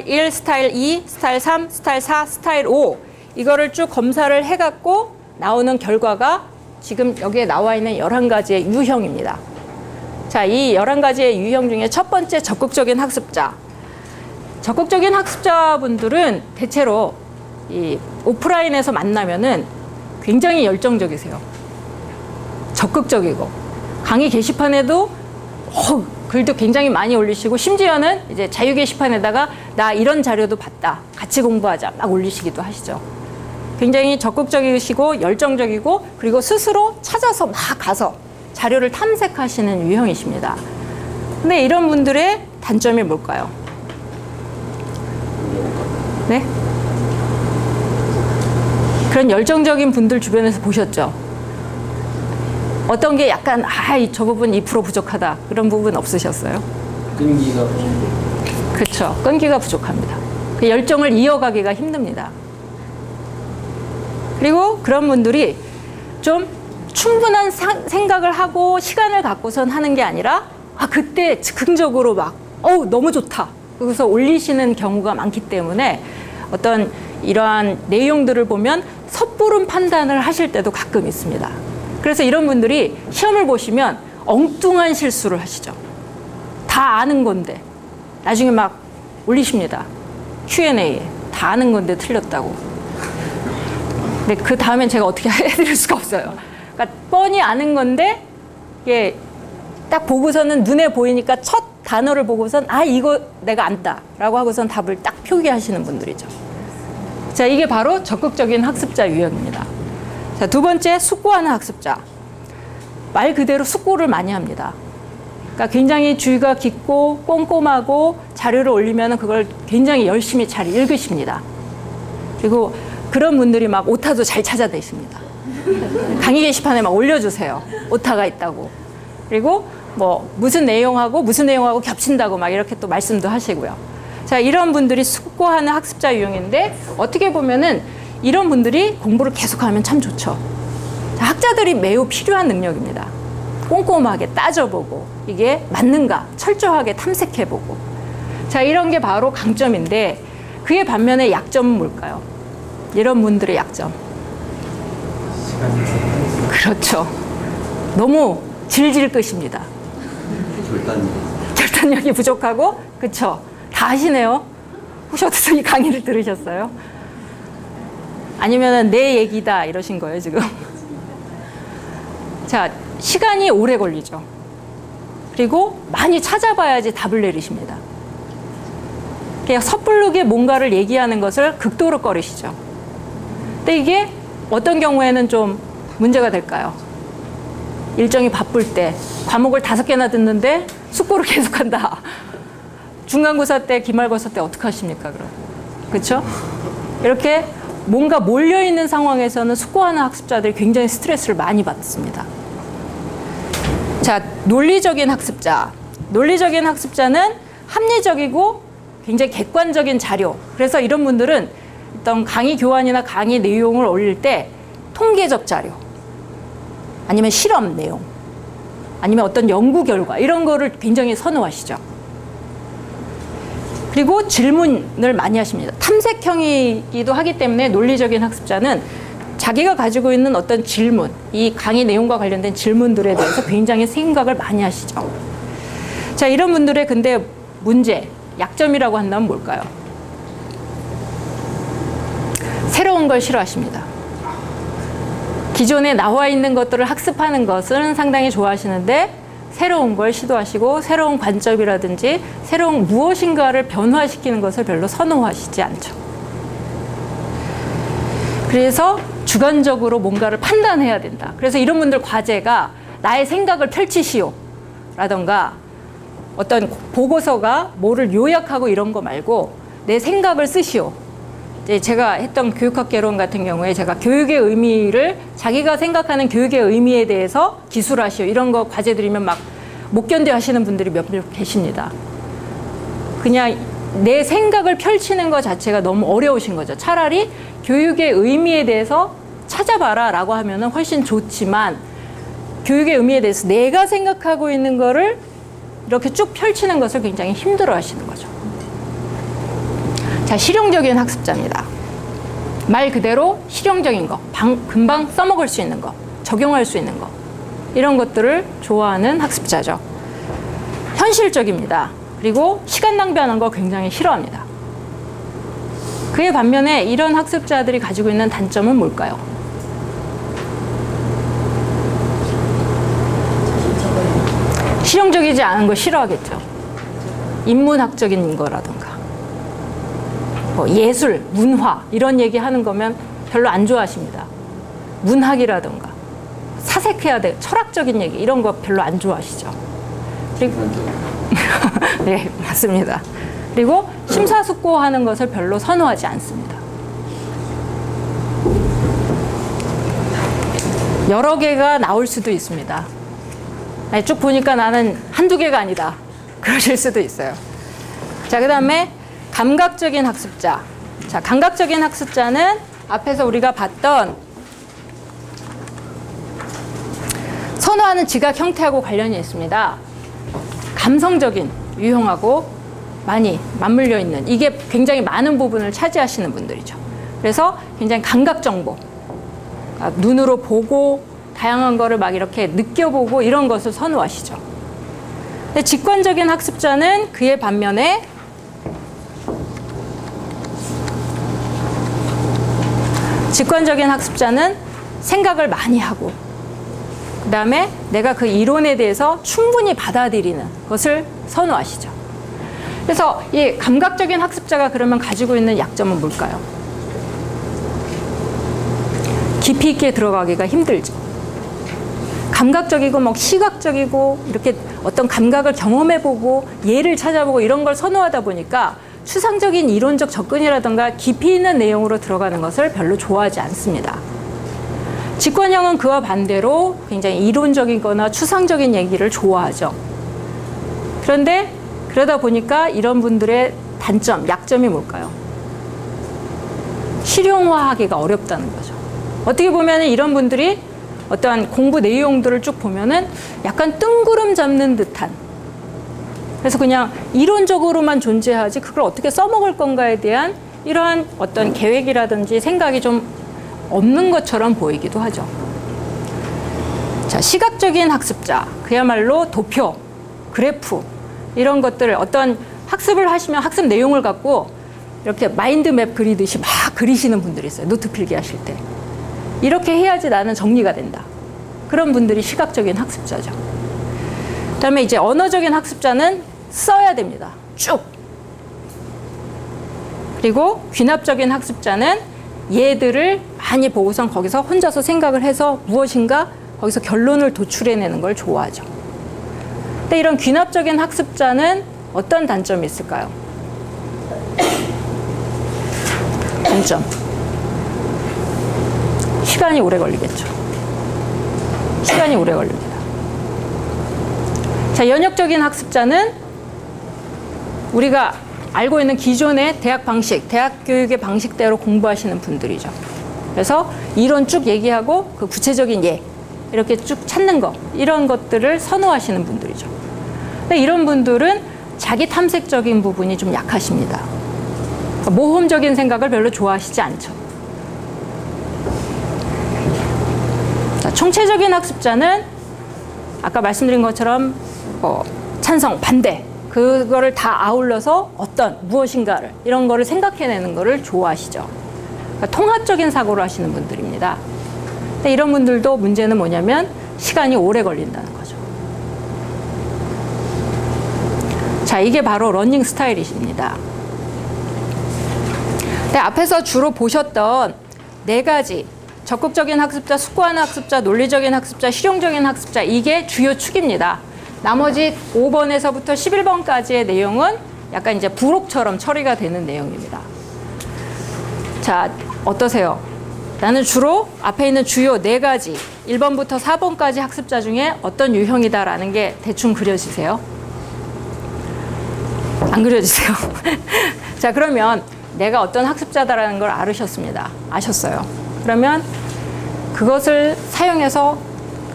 1, 스타일 2, 스타일 3, 스타일 4, 스타일 5 이거를 쭉 검사를 해갖고 나오는 결과가 지금 여기에 나와 있는 11가지의 유형입니다. 자, 이 11가지의 유형 중에 첫 번째 적극적인 학습자. 적극적인 학습자분들은 대체로 이 오프라인에서 만나면은 굉장히 열정적이세요. 적극적이고 강의 게시판에도 글도 굉장히 많이 올리시고 심지어는 이제 자유 게시판에다가 나 이런 자료도 봤다. 같이 공부하자. 막 올리시기도 하시죠. 굉장히 적극적이시고 열정적이고 그리고 스스로 찾아서 막 가서 자료를 탐색하시는 유형이십니다. 근데 이런 분들의 단점이 뭘까요? 네? 그런 열정적인 분들 주변에서 보셨죠? 어떤 게 약간 저 부분 2% 부족하다 그런 부분 없으셨어요? 끈기가 부족해요. 그렇죠. 끈기가 부족합니다. 그 열정을 이어가기가 힘듭니다. 그리고 그런 분들이 좀 충분한 생각을 하고 시간을 갖고선 하는 게 아니라 그때 즉흥적으로 막 너무 좋다 그래서 올리시는 경우가 많기 때문에 어떤 이러한 내용들을 보면 섣부른 판단을 하실 때도 가끔 있습니다. 그래서 이런 분들이 시험을 보시면 엉뚱한 실수를 하시죠. 다 아는 건데 나중에 막 올리십니다. Q&A에 다 아는 건데 틀렸다고. 근데 그 다음엔 제가 어떻게 해드릴 수가 없어요. 그러니까 뻔히 아는 건데 이게 딱 보고서는 눈에 보이니까 첫 단어를 보고선 아 이거 내가 안다라고 하고선 답을 딱 표기하시는 분들이죠. 자, 이게 바로 적극적인 학습자 유형입니다. 자, 두 번째, 숙고하는 학습자. 말 그대로 숙고를 많이 합니다. 그러니까 굉장히 주의가 깊고 꼼꼼하고 자료를 올리면 그걸 굉장히 열심히 잘 읽으십니다. 그리고 그런 분들이 막 오타도 잘 찾아내십니다. 강의 게시판에 막 올려주세요. 오타가 있다고. 그리고 뭐 무슨 내용하고 겹친다고 막 이렇게 또 말씀도 하시고요. 자, 이런 분들이 숙고하는 학습자 유형인데 어떻게 보면은 이런 분들이 공부를 계속하면 참 좋죠. 자, 학자들이 매우 필요한 능력입니다. 꼼꼼하게 따져보고 이게 맞는가 철저하게 탐색해보고. 자, 이런 게 바로 강점인데 그의 반면에 약점은 뭘까요? 이런 분들의 약점. 그렇죠. 너무 질질 끄십니다. 결단력이 부족하고, 그쵸? 다 아시네요. 혹시 어디서 이 강의를 들으셨어요? 아니면 내 얘기다 이러신 거예요, 지금? 자, 시간이 오래 걸리죠. 그리고 많이 찾아봐야지 답을 내리십니다. 그냥 섣부르게 뭔가를 얘기하는 것을 극도로 꺼리시죠. 근데 이게 어떤 경우에는 좀 문제가 될까요? 일정이 바쁠 때 과목을 5개나 듣는데 숙고를 계속한다. 중간고사 때, 기말고사 때 어떡하십니까, 그럼? 그렇죠? 이렇게 뭔가 몰려있는 상황에서는 숙고하는 학습자들이 굉장히 스트레스를 많이 받습니다. 자, 논리적인 학습자. 논리적인 학습자는 합리적이고 굉장히 객관적인 자료. 그래서 이런 분들은 어떤 강의 교환이나 강의 내용을 올릴 때 통계적 자료, 아니면 실험 내용, 아니면 어떤 연구 결과, 이런 거를 굉장히 선호하시죠. 그리고 질문을 많이 하십니다. 탐색형이기도 하기 때문에 논리적인 학습자는 자기가 가지고 있는 어떤 질문, 이 강의 내용과 관련된 질문들에 대해서 굉장히 생각을 많이 하시죠. 자, 이런 분들의 근데 문제, 약점이라고 한다면 뭘까요? 새로운 걸 싫어하십니다. 기존에 나와 있는 것들을 학습하는 것은 상당히 좋아하시는데 새로운 걸 시도하시고 새로운 관점이라든지 새로운 무엇인가를 변화시키는 것을 별로 선호하시지 않죠. 그래서 주관적으로 뭔가를 판단해야 된다. 그래서 이런 분들 과제가 나의 생각을 펼치시오 라던가 어떤 보고서가 뭐를 요약하고 이런 거 말고 내 생각을 쓰시오. 이제 제가 했던 교육학 개론 같은 경우에 제가 교육의 의미를 자기가 생각하는 교육의 의미에 대해서 기술하시오 이런 거 과제 드리면 막 못 견뎌 하시는 분들이 몇 명 계십니다. 그냥 내 생각을 펼치는 것 자체가 너무 어려우신 거죠. 차라리 교육의 의미에 대해서 찾아봐라 라고 하면은 훨씬 좋지만 교육의 의미에 대해서 내가 생각하고 있는 거를 이렇게 쭉 펼치는 것을 굉장히 힘들어 하시는 거죠. 자, 실용적인 학습자입니다. 말 그대로 실용적인 거, 금방 써먹을 수 있는 거, 적용할 수 있는 거, 이런 것들을 좋아하는 학습자죠. 현실적입니다. 그리고 시간 낭비하는 거 굉장히 싫어합니다. 그에 반면에 이런 학습자들이 가지고 있는 단점은 뭘까요? 실용적이지 않은 거 싫어하겠죠. 인문학적인 거라든가 뭐 예술, 문화 이런 얘기 하는 거면 별로 안 좋아하십니다. 문학이라든가 사색해야 돼, 철학적인 얘기 이런 거 별로 안 좋아하시죠. 그리고 네, 맞습니다. 그리고 심사숙고하는 것을 별로 선호하지 않습니다. 여러 개가 나올 수도 있습니다. 쭉 보니까 나는 한두 개가 아니다. 그러실 수도 있어요. 자, 그 다음에 감각적인 학습자. 자, 감각적인 학습자는 앞에서 우리가 봤던 선호하는 지각 형태하고 관련이 있습니다. 감성적인 유형하고 많이 맞물려 있는, 이게 굉장히 많은 부분을 차지하시는 분들이죠. 그래서 굉장히 감각 정보, 그러니까 눈으로 보고 다양한 거를 막 이렇게 느껴보고 이런 것을 선호하시죠. 근데 직관적인 학습자는 그의 반면에 직관적인 학습자는 생각을 많이 하고 그 다음에 내가 그 이론에 대해서 충분히 받아들이는 것을 선호하시죠. 그래서 이 감각적인 학습자가 그러면 가지고 있는 약점은 뭘까요? 깊이 있게 들어가기가 힘들죠. 감각적이고 뭐 시각적이고 이렇게 어떤 감각을 경험해보고 예를 찾아보고 이런 걸 선호하다 보니까 추상적인 이론적 접근이라든가 깊이 있는 내용으로 들어가는 것을 별로 좋아하지 않습니다. 직관형은 그와 반대로 굉장히 이론적이거나 추상적인 얘기를 좋아하죠. 그런데 그러다 보니까 이런 분들의 단점, 약점이 뭘까요? 실용화하기가 어렵다는 거죠. 어떻게 보면 이런 분들이 어떠한 공부 내용들을 쭉 보면은 약간 뜬구름 잡는 듯한, 그래서 그냥 이론적으로만 존재하지 그걸 어떻게 써먹을 건가에 대한 이러한 어떤 계획이라든지 생각이 좀 없는 것처럼 보이기도 하죠. 자, 시각적인 학습자, 그야말로 도표, 그래프 이런 것들을 어떤 학습을 하시면 학습 내용을 갖고 이렇게 마인드맵 그리듯이 막 그리시는 분들이 있어요. 노트 필기 하실 때. 이렇게 해야지 나는 정리가 된다. 그런 분들이 시각적인 학습자죠. 그다음에 이제 언어적인 학습자는 써야 됩니다. 쭉. 그리고 귀납적인 학습자는 예들을 많이 보고선 거기서 혼자서 생각을 해서 무엇인가 거기서 결론을 도출해내는 걸 좋아하죠. 근데 이런 귀납적인 학습자는 어떤 단점이 있을까요? 단점. 시간이 오래 걸리겠죠. 시간이 오래 걸립니다. 자, 연역적인 학습자는 우리가 알고 있는 기존의 대학 방식, 대학 교육의 방식대로 공부하시는 분들이죠. 그래서 이론 쭉 얘기하고 그 구체적인 예, 이렇게 쭉 찾는 거, 이런 것들을 선호하시는 분들이죠. 근데 이런 분들은 자기 탐색적인 부분이 좀 약하십니다. 모험적인 생각을 별로 좋아하시지 않죠. 자, 총체적인 학습자는 아까 말씀드린 것처럼 찬성, 반대, 그거를 다 아울러서 어떤 무엇인가를 이런 거를 생각해내는 거를 좋아하시죠. 그러니까 통합적인 사고를 하시는 분들입니다. 근데 이런 분들도 문제는 뭐냐면 시간이 오래 걸린다는 거죠. 자, 이게 바로 러닝 스타일이십니다. 근데 앞에서 주로 보셨던 네 가지, 적극적인 학습자, 숙고하는 학습자, 논리적인 학습자, 실용적인 학습자, 이게 주요 축입니다. 나머지 5번에서부터 11번까지의 내용은 약간 이제 부록처럼 처리가 되는 내용입니다. 자, 어떠세요? 나는 주로 앞에 있는 주요 네 가지, 1번부터 4번까지 학습자 중에 어떤 유형이다라는 게 대충 그려지세요? 안 그려지세요? 자, 그러면 내가 어떤 학습자다라는 걸 아셨어요. 그러면 그것을 사용해서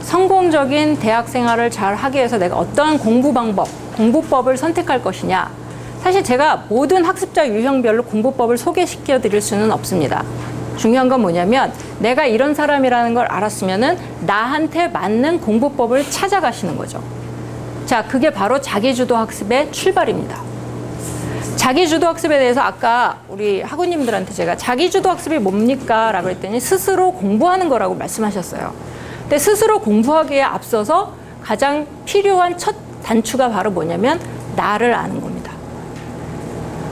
성공적인 대학 생활을 잘 하기 위해서 내가 어떠한 공부 방법, 공부법을 선택할 것이냐. 사실 제가 모든 학습자 유형별로 공부법을 소개시켜 드릴 수는 없습니다. 중요한 건 뭐냐면 내가 이런 사람이라는 걸 알았으면은 나한테 맞는 공부법을 찾아가시는 거죠. 자, 그게 바로 자기주도 학습의 출발입니다. 자기주도 학습에 대해서 아까 우리 학우님들한테 제가 자기주도 학습이 뭡니까? 라고 했더니 스스로 공부하는 거라고 말씀하셨어요. 근데 스스로 공부하기에 앞서서 가장 필요한 첫 단추가 바로 뭐냐면 나를 아는 겁니다.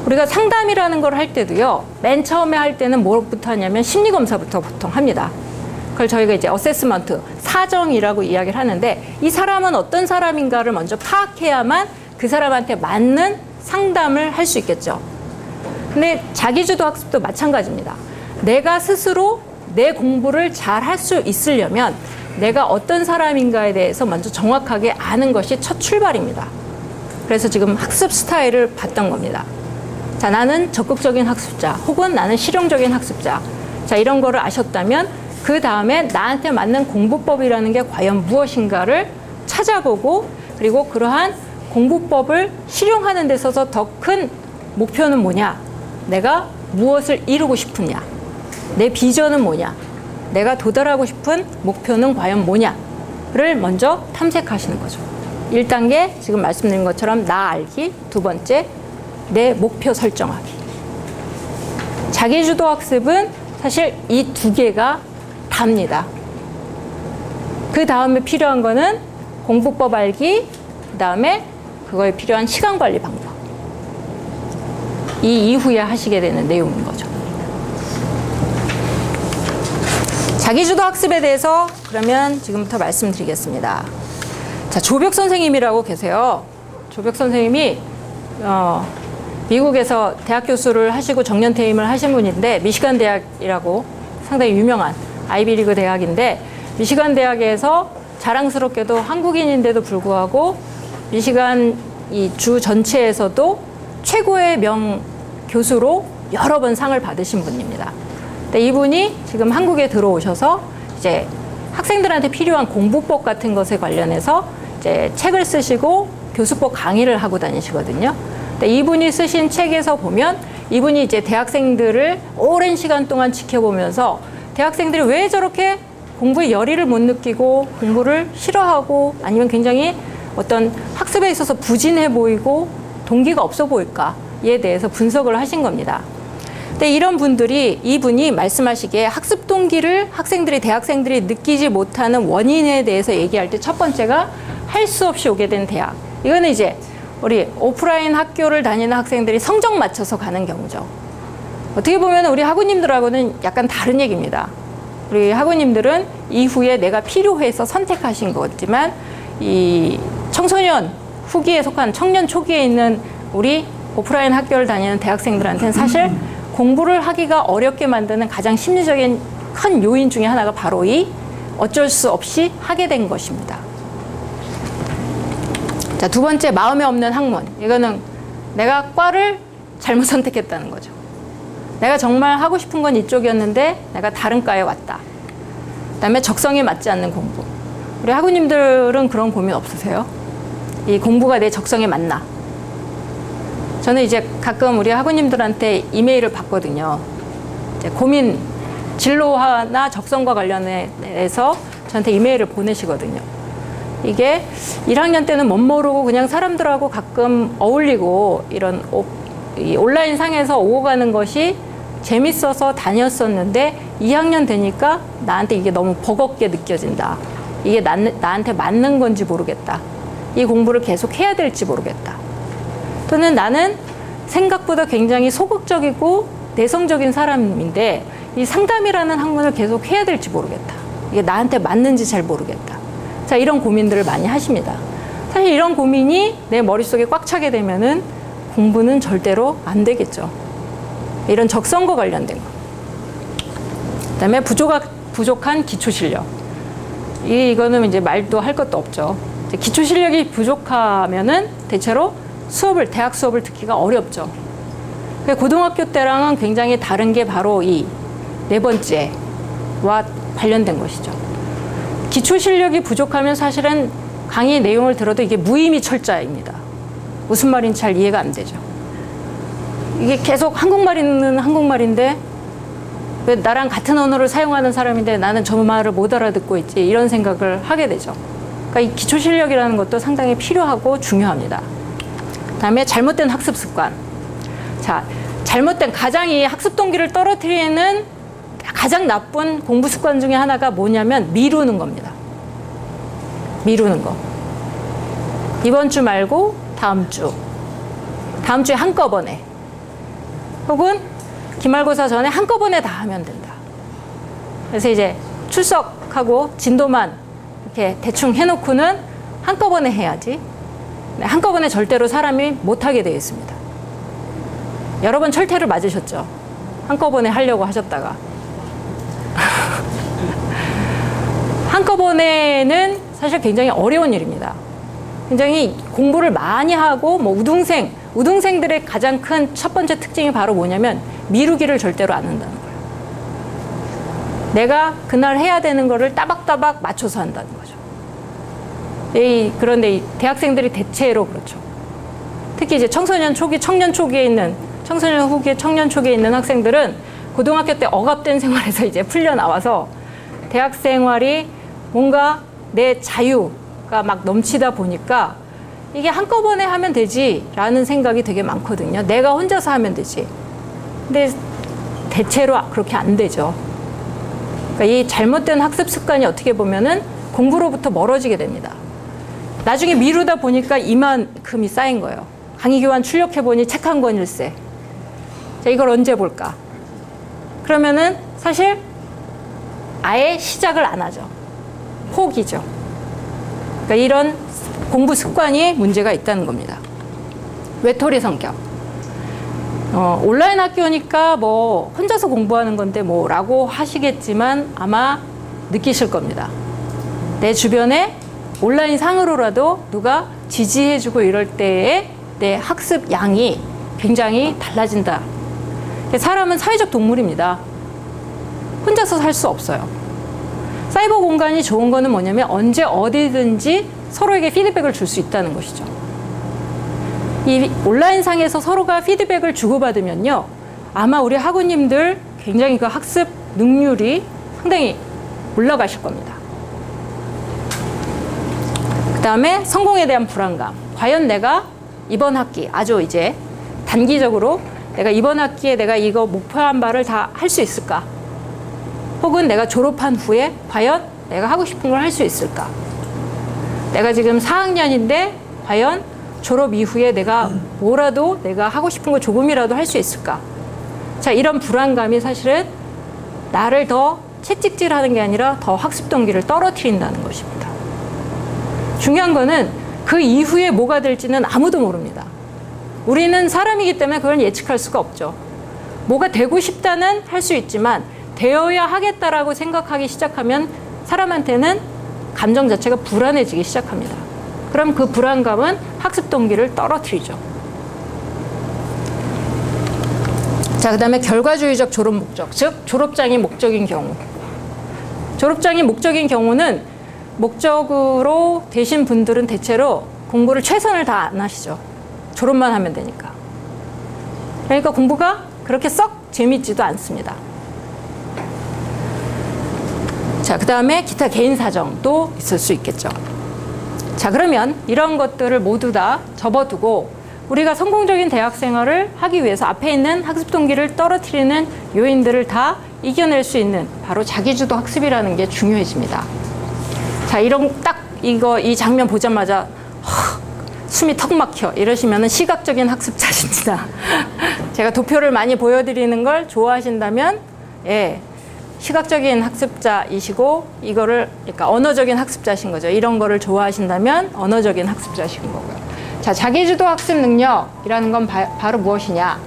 우리가 상담이라는 걸 할 때도요, 맨 처음에 할 때는 뭐부터 하냐면 심리검사부터 보통 합니다. 그걸 저희가 이제 어세스먼트, 사정이라고 이야기를 하는데 이 사람은 어떤 사람인가를 먼저 파악해야만 그 사람한테 맞는 상담을 할 수 있겠죠. 근데 자기주도 학습도 마찬가지입니다. 내가 스스로 내 공부를 잘 할 수 있으려면 내가 어떤 사람인가에 대해서 먼저 정확하게 아는 것이 첫 출발입니다. 그래서 지금 학습 스타일을 봤던 겁니다. 자, 나는 적극적인 학습자, 혹은 나는 실용적인 학습자. 자, 이런 거를 아셨다면 그 다음에 나한테 맞는 공부법이라는 게 과연 무엇인가를 찾아보고, 그리고 그러한 공부법을 실용하는 데 있어서 더 큰 목표는 뭐냐? 내가 무엇을 이루고 싶으냐? 내 비전은 뭐냐? 내가 도달하고 싶은 목표는 과연 뭐냐를 먼저 탐색하시는 거죠. 1단계 지금 말씀드린 것처럼 나 알기, 2번째 내 목표 설정하기. 자기주도 학습은 사실 이 두 개가 답니다. 그 다음에 필요한 거는 공부법 알기, 그 다음에 그거에 필요한 시간 관리 방법. 이 이후에 하시게 되는 내용인 거죠. 자기주도 학습에 대해서 그러면 지금부터 말씀드리겠습니다. 자, 조벽 선생님이라고 계세요. 조벽 선생님이 미국에서 대학 교수를 하시고 정년 퇴임을 하신 분인데, 미시간 대학이라고 상당히 유명한 아이비리그 대학인데, 미시간 대학에서 자랑스럽게도 한국인인데도 불구하고 미시간 이 주 전체에서도 최고의 명 교수로 여러 번 상을 받으신 분입니다. 근데 이분이 지금 한국에 들어오셔서 이제 학생들한테 필요한 공부법 같은 것에 관련해서 이제 책을 쓰시고 교수법 강의를 하고 다니시거든요. 근데 이분이 쓰신 책에서 보면 이분이 이제 대학생들을 오랜 시간 동안 지켜보면서 대학생들이 왜 저렇게 공부에 열의를 못 느끼고 공부를 싫어하고 아니면 굉장히 어떤 학습에 있어서 부진해 보이고 동기가 없어 보일까에 대해서 분석을 하신 겁니다. 근데 이런 분들이, 이분이 말씀하시기에 학습 동기를 학생들이, 대학생들이 느끼지 못하는 원인에 대해서 얘기할 때 첫 번째가 할 수 없이 오게 된 대학. 이거는 이제 우리 오프라인 학교를 다니는 학생들이 성적 맞춰서 가는 경우죠. 어떻게 보면 우리 학우님들하고는 약간 다른 얘기입니다. 우리 학우님들은 이후에 내가 필요해서 선택하신 거지만, 이 청소년 후기에 속한 청년 초기에 있는 우리 오프라인 학교를 다니는 대학생들한테는 사실 공부를 하기가 어렵게 만드는 가장 심리적인 큰 요인 중에 하나가 바로 이 어쩔 수 없이 하게 된 것입니다. 자, 두 번째, 마음에 없는 학문. 이거는 내가 과를 잘못 선택했다는 거죠. 내가 정말 하고 싶은 건 이쪽이었는데 내가 다른 과에 왔다. 그다음에 적성에 맞지 않는 공부. 우리 학우님들은 그런 고민 없으세요? 이 공부가 내 적성에 맞나? 저는 이제 가끔 우리 학우님들한테 이메일을 받거든요. 이제 고민, 진로나 적성과 관련해서 저한테 이메일을 보내시거든요. 이게 1학년 때는 못 모르고 그냥 사람들하고 가끔 어울리고 이런 온라인 상에서 오고 가는 것이 재밌어서 다녔었는데 2학년 되니까 나한테 이게 너무 버겁게 느껴진다. 이게 나한테 맞는 건지 모르겠다. 이 공부를 계속 해야 될지 모르겠다. 또는 나는 생각보다 굉장히 소극적이고 내성적인 사람인데 이 상담이라는 학문을 계속 해야 될지 모르겠다. 이게 나한테 맞는지 잘 모르겠다. 자, 이런 고민들을 많이 하십니다. 사실 이런 고민이 내 머릿속에 꽉 차게 되면은 공부는 절대로 안 되겠죠. 이런 적성과 관련된 거. 그다음에 부족한 기초 실력. 이거는 이제 말도 할 것도 없죠. 기초 실력이 부족하면은 대체로 대학 수업을 듣기가 어렵죠. 고등학교 때랑은 굉장히 다른 게 바로 이 네 번째와 관련된 것이죠. 기초 실력이 부족하면 사실은 강의 내용을 들어도 이게 무의미 철자입니다. 무슨 말인지 잘 이해가 안 되죠. 이게 계속 한국말은 한국말인데 왜 나랑 같은 언어를 사용하는 사람인데 나는 저 말을 못 알아듣고 있지, 이런 생각을 하게 되죠. 그러니까 이 기초 실력이라는 것도 상당히 필요하고 중요합니다. 그다음에 잘못된 학습 습관. 자, 가장 이 학습 동기를 떨어뜨리는 가장 나쁜 공부 습관 중에 하나가 뭐냐면 미루는 겁니다. 미루는 거. 이번 주 말고 다음 주에 한꺼번에, 혹은 기말고사 전에 한꺼번에 다 하면 된다. 그래서 이제 출석하고 진도만 이렇게 대충 해놓고는 한꺼번에 해야지. 한꺼번에 절대로 사람이 못하게 되어 있습니다. 여러 번 철퇴를 맞으셨죠? 한꺼번에 하려고 하셨다가. 한꺼번에는 사실 굉장히 어려운 일입니다. 굉장히 공부를 많이 하고 우등생들의 가장 큰 첫 번째 특징이 바로 뭐냐면 미루기를 절대로 안 한다는 거예요. 내가 그날 해야 되는 거를 따박따박 맞춰서 한다는 거죠. 그런데 대학생들이 대체로 그렇죠. 특히 이제 청소년 후기에 청년 초기에 있는 학생들은 고등학교 때 억압된 생활에서 이제 풀려 나와서 대학 생활이 뭔가 내 자유가 막 넘치다 보니까 이게 한꺼번에 하면 되지라는 생각이 되게 많거든요. 내가 혼자서 하면 되지. 근데 대체로 그렇게 안 되죠. 그러니까 이 잘못된 학습 습관이 어떻게 보면은 공부로부터 멀어지게 됩니다. 나중에 미루다 보니까 이만큼이 쌓인 거예요. 강의 교환 출력해보니 책 한 권 일세. 자, 이걸 언제 볼까? 그러면은 사실 아예 시작을 안 하죠. 포기죠. 그러니까 이런 공부 습관이 문제가 있다는 겁니다. 외톨이 성격. 온라인 학교니까 뭐 혼자서 공부하는 건데 뭐라고 하시겠지만 아마 느끼실 겁니다. 내 주변에 온라인 상으로라도 누가 지지해주고 이럴 때에 내 학습 양이 굉장히 달라진다. 사람은 사회적 동물입니다. 혼자서 살 수 없어요. 사이버 공간이 좋은 거는 뭐냐면 언제 어디든지 서로에게 피드백을 줄 수 있다는 것이죠. 이 온라인 상에서 서로가 피드백을 주고받으면요, 아마 우리 학우님들 굉장히 그 학습 능률이 상당히 올라가실 겁니다. 그 다음에 성공에 대한 불안감. 과연 내가 이번 학기, 아주 이제 단기적으로 내가 이번 학기에 내가 이거 목표한 바를 다 할 수 있을까? 혹은 내가 졸업한 후에 과연 내가 하고 싶은 걸 할 수 있을까? 내가 지금 4학년인데 과연 졸업 이후에 내가 뭐라도 내가 하고 싶은 거 조금이라도 할 수 있을까? 자, 이런 불안감이 사실은 나를 더 채찍질하는 게 아니라 더 학습 동기를 떨어뜨린다는 것입니다. 중요한 거는 그 이후에 뭐가 될지는 아무도 모릅니다. 우리는 사람이기 때문에 그걸 예측할 수가 없죠. 뭐가 되고 싶다는 할 수 있지만 되어야 하겠다라고 생각하기 시작하면 사람한테는 감정 자체가 불안해지기 시작합니다. 그럼 그 불안감은 학습 동기를 떨어뜨리죠. 자, 그 다음에 결과주의적 졸업 목적, 즉 졸업장이 목적인 경우. 졸업장이 목적인 경우는 목적으로 되신 분들은 대체로 공부를 최선을 다 안 하시죠. 졸업만 하면 되니까. 그러니까 공부가 그렇게 썩 재밌지도 않습니다. 자, 그 다음에 기타 개인 사정도 있을 수 있겠죠. 자, 그러면 이런 것들을 모두 다 접어두고 우리가 성공적인 대학 생활을 하기 위해서 앞에 있는 학습 동기를 떨어뜨리는 요인들을 다 이겨낼 수 있는 바로 자기주도 학습이라는 게 중요해집니다. 자, 이 장면 보자마자 숨이 턱 막혀 이러시면은 시각적인 학습자십니다. 제가 도표를 많이 보여드리는 걸 좋아하신다면, 예, 시각적인 학습자이시고 이거를 그러니까 언어적인 학습자신 거죠. 이런 거를 좋아하신다면 언어적인 학습자신 거고요. 자, 자기주도 학습 능력이라는 건 바로 무엇이냐?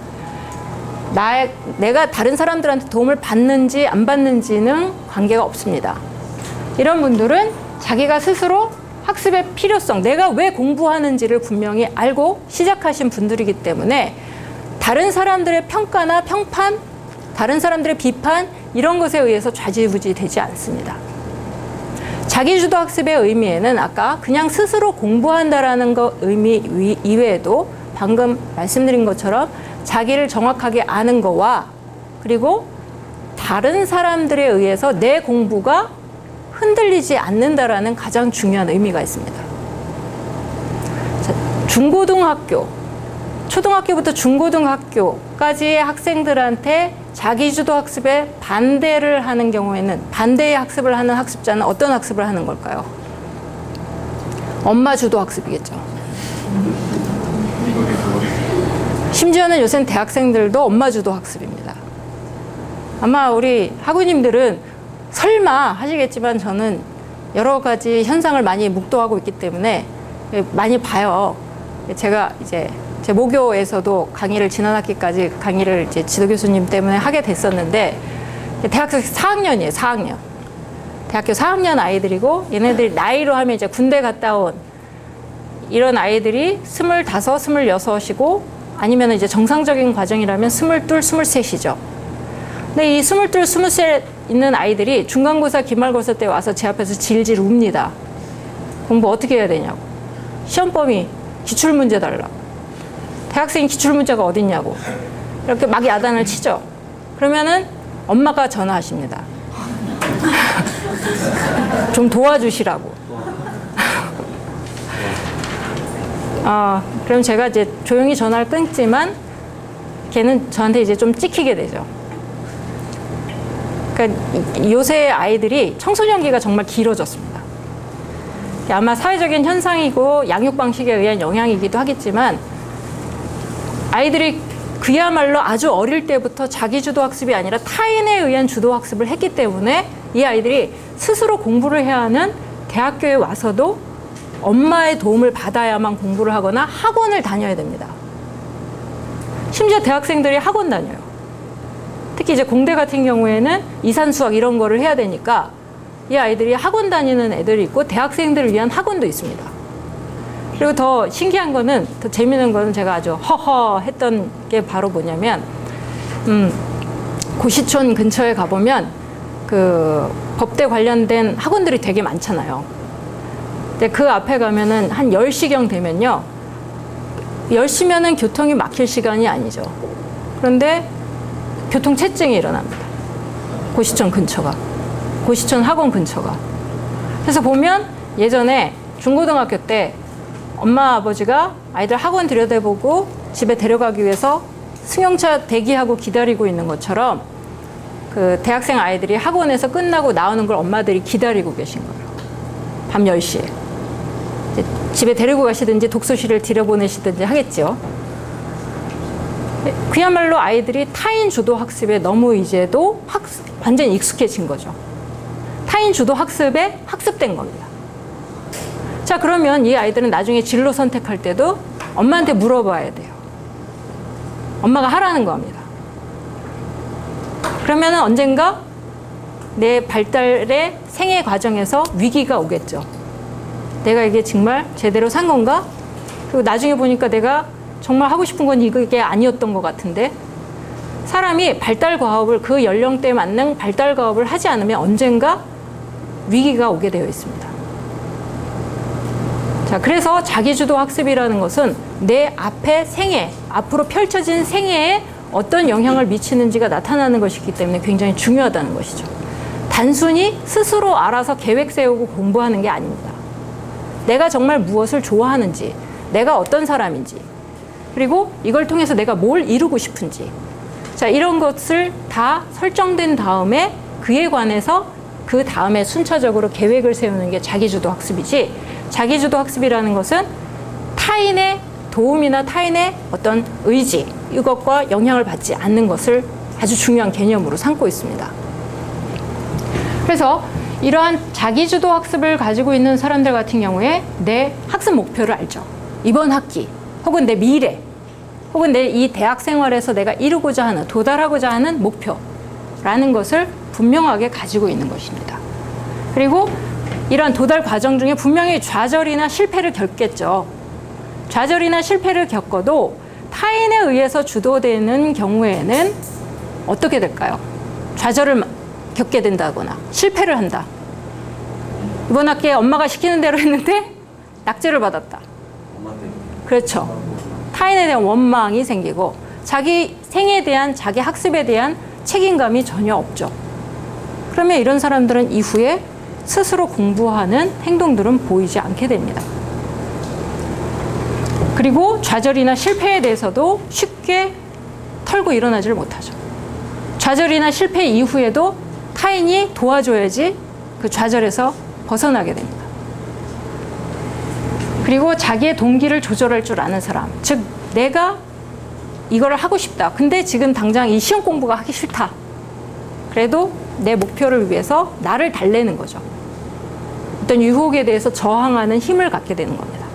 내가 다른 사람들한테 도움을 받는지 안 받는지는 관계가 없습니다. 이런 분들은 자기가 스스로 학습의 필요성, 내가 왜 공부하는지를 분명히 알고 시작하신 분들이기 때문에 다른 사람들의 평가나 평판, 다른 사람들의 비판 이런 것에 의해서 좌지우지 되지 않습니다. 자기주도 학습의 의미에는 아까 그냥 스스로 공부한다라는 거 의미 이외에도 방금 말씀드린 것처럼 자기를 정확하게 아는 거와 그리고 다른 사람들에 의해서 내 공부가 흔들리지 않는다라는 가장 중요한 의미가 있습니다. 자, 중고등학교, 초등학교부터 중고등학교까지의 학생들한테 자기주도 학습에 반대를 하는 경우에는 반대의 학습을 하는 학습자는 어떤 학습을 하는 걸까요? 엄마 주도 학습이겠죠. 심지어는 요새는 대학생들도 엄마 주도 학습입니다. 아마 우리 학우님들은 설마 하시겠지만 저는 여러 가지 현상을 많이 묵도하고 있기 때문에 많이 봐요. 제가 이제 제 모교에서도 강의를 지난 학기까지 강의를 이제 지도 교수님 때문에 하게 됐었는데 대학교 4학년이에요. 4학년. 대학교 4학년 아이들이고 얘네들이 나이로 하면 이제 군대 갔다 온 이런 아이들이 25, 26이고 아니면 이제 정상적인 과정이라면 22, 23이죠. 근데 이 22, 23 있는 아이들이 중간고사, 기말고사 때 와서 제 앞에서 질질 웁니다. 공부 어떻게 해야 되냐고. 시험 범위, 기출문제 달라고. 대학생이 기출문제가 어딨냐고. 이렇게 막 야단을 치죠. 그러면은 엄마가 전화하십니다. 좀 도와주시라고. 그럼 제가 이제 조용히 전화를 끊지만 걔는 저한테 이제 좀 찍히게 되죠. 그러니까 요새 아이들이 청소년기가 정말 길어졌습니다. 아마 사회적인 현상이고 양육 방식에 의한 영향이기도 하겠지만 아이들이 그야말로 아주 어릴 때부터 자기 주도 학습이 아니라 타인에 의한 주도 학습을 했기 때문에 이 아이들이 스스로 공부를 해야 하는 대학교에 와서도 엄마의 도움을 받아야만 공부를 하거나 학원을 다녀야 됩니다. 심지어 대학생들이 학원 다녀요. 특히 이제 공대 같은 경우에는 이산수학 이런 거를 해야 되니까 이 아이들이 학원 다니는 애들이 있고 대학생들을 위한 학원도 있습니다. 그리고 더 신기한 거는, 더 재미있는 거는 제가 아주 허허 했던 게 바로 뭐냐면, 고시촌 근처에 가보면 그 법대 관련된 학원들이 되게 많잖아요. 근데 그 앞에 가면은 한 10시경 되면요. 10시면은 교통이 막힐 시간이 아니죠. 그런데 교통체증이 일어납니다. 고시촌 근처가. 고시촌 학원 근처가. 그래서 보면 예전에 중고등학교 때 엄마 아버지가 아이들 학원 들여다보고 집에 데려가기 위해서 승용차 대기하고 기다리고 있는 것처럼 그 대학생 아이들이 학원에서 끝나고 나오는 걸 엄마들이 기다리고 계신 거예요. 밤 10시에. 집에 데리고 가시든지 독서실을 들여보내시든지 하겠죠. 그야말로 아이들이 타인 주도 학습에 너무 이제도 완전히 익숙해진 거죠. 타인 주도 학습에 학습된 겁니다. 자, 그러면 이 아이들은 나중에 진로 선택할 때도 엄마한테 물어봐야 돼요. 엄마가 하라는 겁니다. 그러면 언젠가 내 발달의 생애 과정에서 위기가 오겠죠. 내가 이게 정말 제대로 산 건가? 그리고 나중에 보니까 내가 정말 하고 싶은 건 이게 아니었던 것 같은데, 사람이 발달 과업을 그 연령대에 맞는 발달 과업을 하지 않으면 언젠가 위기가 오게 되어 있습니다. 자, 그래서 자기주도 학습이라는 것은 내 앞에 생애, 앞으로 펼쳐진 생애에 어떤 영향을 미치는지가 나타나는 것이기 때문에 굉장히 중요하다는 것이죠. 단순히 스스로 알아서 계획 세우고 공부하는 게 아닙니다. 내가 정말 무엇을 좋아하는지, 내가 어떤 사람인지, 그리고 이걸 통해서 내가 뭘 이루고 싶은지, 자, 이런 것을 다 설정된 다음에 그에 관해서 그 다음에 순차적으로 계획을 세우는 게 자기주도 학습이지, 자기주도 학습이라는 것은 타인의 도움이나 타인의 어떤 의지, 이것과 영향을 받지 않는 것을 아주 중요한 개념으로 삼고 있습니다. 그래서 이러한 자기주도 학습을 가지고 있는 사람들 같은 경우에 내 학습 목표를 알죠. 이번 학기, 혹은 내 미래, 혹은 내 이 대학 생활에서 내가 이루고자 하는, 도달하고자 하는 목표라는 것을 분명하게 가지고 있는 것입니다. 그리고 이러한 도달 과정 중에 분명히 좌절이나 실패를 겪겠죠. 좌절이나 실패를 겪어도 타인에 의해서 주도되는 경우에는 어떻게 될까요? 좌절을 겪게 된다거나 실패를 한다. 이번 학기에 엄마가 시키는 대로 했는데 낙제를 받았다. 그렇죠. 타인에 대한 원망이 생기고 자기 생에 대한, 자기 학습에 대한 책임감이 전혀 없죠. 그러면 이런 사람들은 이후에 스스로 공부하는 행동들은 보이지 않게 됩니다. 그리고 좌절이나 실패에 대해서도 쉽게 털고 일어나지를 못하죠. 좌절이나 실패 이후에도 타인이 도와줘야지 그 좌절에서 벗어나게 됩니다. 그리고 자기의 동기를 조절할 줄 아는 사람, 즉 내가 이걸 하고 싶다. 근데 지금 당장 이 시험 공부가 하기 싫다. 그래도 내 목표를 위해서 나를 달래는 거죠. 어떤 유혹에 대해서 저항하는 힘을 갖게 되는 겁니다.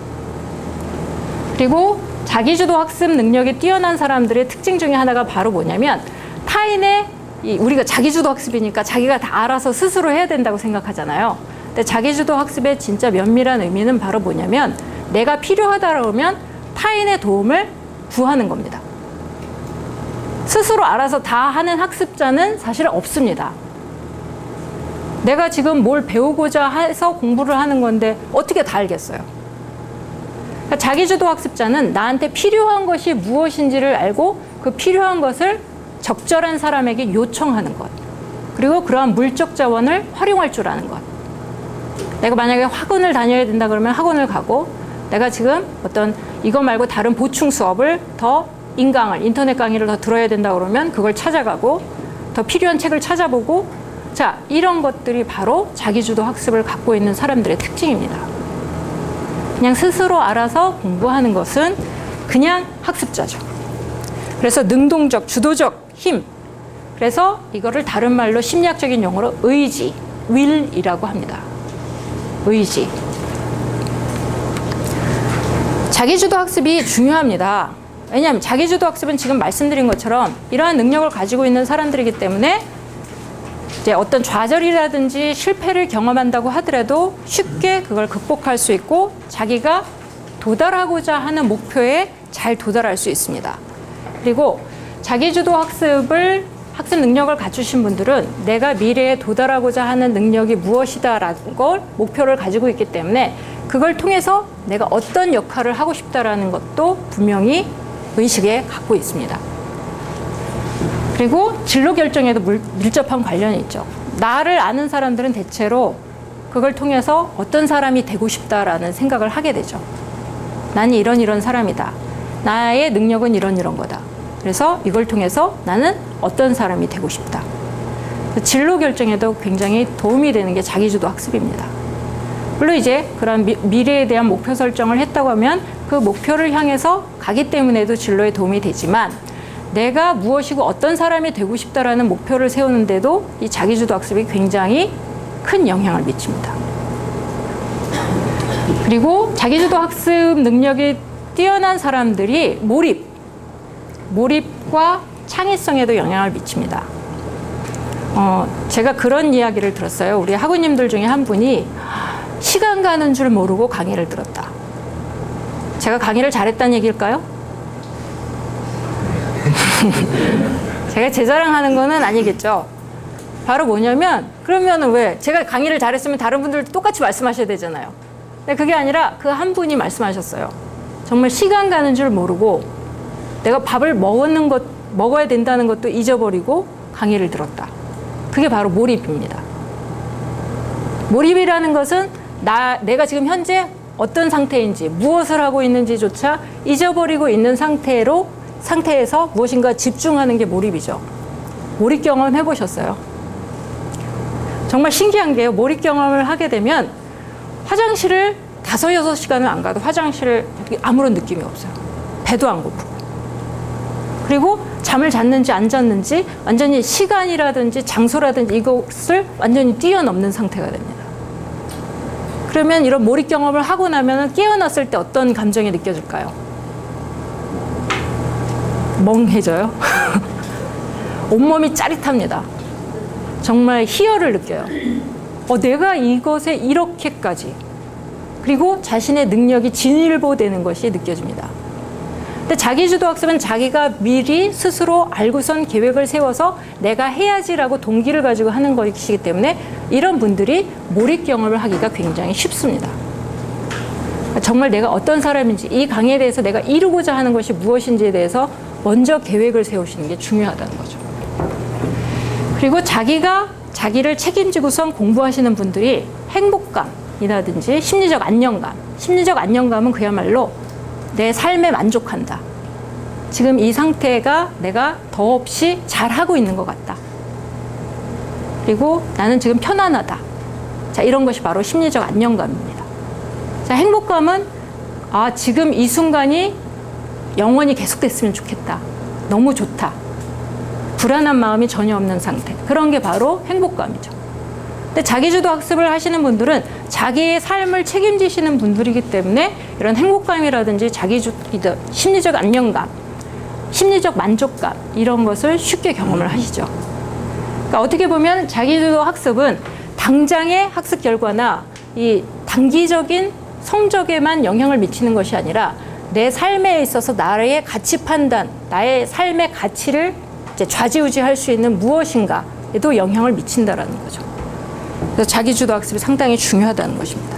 그리고 자기주도 학습 능력이 뛰어난 사람들의 특징 중에 하나가 바로 뭐냐면, 타인의, 우리가 자기주도 학습이니까 자기가 다 알아서 스스로 해야 된다고 생각하잖아요. 근데 자기주도 학습의 진짜 면밀한 의미는 바로 뭐냐면, 내가 필요하다고 하면 타인의 도움을 구하는 겁니다. 스스로 알아서 다 하는 학습자는 사실 없습니다. 내가 지금 뭘 배우고자 해서 공부를 하는 건데 어떻게 다 알겠어요? 그러니까 자기주도 학습자는 나한테 필요한 것이 무엇인지를 알고 그 필요한 것을 적절한 사람에게 요청하는 것, 그리고 그러한 물적 자원을 활용할 줄 아는 것. 내가 만약에 학원을 다녀야 된다 그러면 학원을 가고, 내가 지금 어떤 이거 말고 다른 보충 수업을 더 인터넷 강의를 더 들어야 된다 그러면 그걸 찾아가고, 더 필요한 책을 찾아보고, 자, 이런 것들이 바로 자기주도 학습을 갖고 있는 사람들의 특징입니다. 그냥 스스로 알아서 공부하는 것은 그냥 학습자죠. 그래서 능동적, 주도적 힘. 그래서 이거를 다른 말로 심리학적인 용어로 의지, will이라고 합니다. 의지. 자기주도 학습이 중요합니다. 왜냐하면 자기주도 학습은 지금 말씀드린 것처럼 이러한 능력을 가지고 있는 사람들이기 때문에 이제 어떤 좌절이라든지 실패를 경험한다고 하더라도 쉽게 그걸 극복할 수 있고 자기가 도달하고자 하는 목표에 잘 도달할 수 있습니다. 그리고 자기주도 학습 능력을 갖추신 분들은 내가 미래에 도달하고자 하는 능력이 무엇이다라는 걸 목표를 가지고 있기 때문에 그걸 통해서 내가 어떤 역할을 하고 싶다라는 것도 분명히 의식에 갖고 있습니다. 그리고 진로 결정에도 밀접한 관련이 있죠. 나를 아는 사람들은 대체로 그걸 통해서 어떤 사람이 되고 싶다라는 생각을 하게 되죠. 나는 이런 사람이다. 나의 능력은 이런 거다. 그래서 이걸 통해서 나는 어떤 사람이 되고 싶다. 진로 결정에도 굉장히 도움이 되는 게 자기주도 학습입니다. 물론 이제 그런 미래에 대한 목표 설정을 했다고 하면 그 목표를 향해서 가기 때문에도 진로에 도움이 되지만 내가 무엇이고 어떤 사람이 되고 싶다라는 목표를 세우는데도 이 자기주도 학습이 굉장히 큰 영향을 미칩니다. 그리고 자기주도 학습 능력이 뛰어난 사람들이 몰입과 창의성에도 영향을 미칩니다. 제가 그런 이야기를 들었어요. 우리 학우님들 중에 한 분이 시간 가는 줄 모르고 강의를 들었다. 제가 강의를 잘했다는 얘기일까요? 제가 제 자랑하는 거는 아니겠죠. 바로 뭐냐면 그러면은 왜 제가 강의를 잘했으면 다른 분들도 똑같이 말씀하셔야 되잖아요. 근데 그게 아니라 그 한 분이 말씀하셨어요. 정말 시간 가는 줄 모르고 내가 밥을 먹어야 된다는 것도 잊어버리고 강의를 들었다. 그게 바로 몰입입니다. 몰입이라는 것은 내가 지금 현재 어떤 상태인지 무엇을 하고 있는지조차 잊어버리고 있는 상태에서 무엇인가 집중하는 게 몰입이죠. 몰입 경험 해보셨어요? 정말 신기한 게요. 몰입 경험을 하게 되면 화장실을 5-6시간을 안 가도 화장실을 아무런 느낌이 없어요. 배도 안 고프고. 그리고 잠을 잤는지 안 잤는지 완전히 시간이라든지 장소라든지 이것을 완전히 뛰어넘는 상태가 됩니다. 그러면 이런 몰입 경험을 하고 나면 깨어났을 때 어떤 감정이 느껴질까요? 멍해져요. 온몸이 짜릿합니다. 정말 희열을 느껴요. 내가 이것에 이렇게까지. 그리고 자신의 능력이 진일보되는 것이 느껴집니다. 근데 자기주도 학습은 자기가 미리 스스로 알고선 계획을 세워서 내가 해야지라고 동기를 가지고 하는 것이기 때문에 이런 분들이 몰입 경험을 하기가 굉장히 쉽습니다. 정말 내가 어떤 사람인지 이 강의에 대해서 내가 이루고자 하는 것이 무엇인지에 대해서 먼저 계획을 세우시는 게 중요하다는 거죠. 그리고 자기를 책임지고선 공부하시는 분들이 행복감이라든지 심리적 안정감은 그야말로 내 삶에 만족한다. 지금 이 상태가 내가 더없이 잘하고 있는 것 같다. 그리고 나는 지금 편안하다. 자, 이런 것이 바로 심리적 안정감입니다. 자, 행복감은 지금 이 순간이 영원히 계속됐으면 좋겠다. 너무 좋다. 불안한 마음이 전혀 없는 상태. 그런 게 바로 행복감이죠. 근데 자기주도 학습을 하시는 분들은 자기의 삶을 책임지시는 분들이기 때문에 이런 행복감이라든지 심리적 안정감, 심리적 만족감 이런 것을 쉽게 경험을 하시죠. 그러니까 어떻게 보면 자기주도 학습은 당장의 학습 결과나 이 단기적인 성적에만 영향을 미치는 것이 아니라 내 삶에 있어서 나의 가치 판단, 나의 삶의 가치를 이제 좌지우지할 수 있는 무엇인가에도 영향을 미친다라는 거죠. 그래서 자기주도 학습이 상당히 중요하다는 것입니다.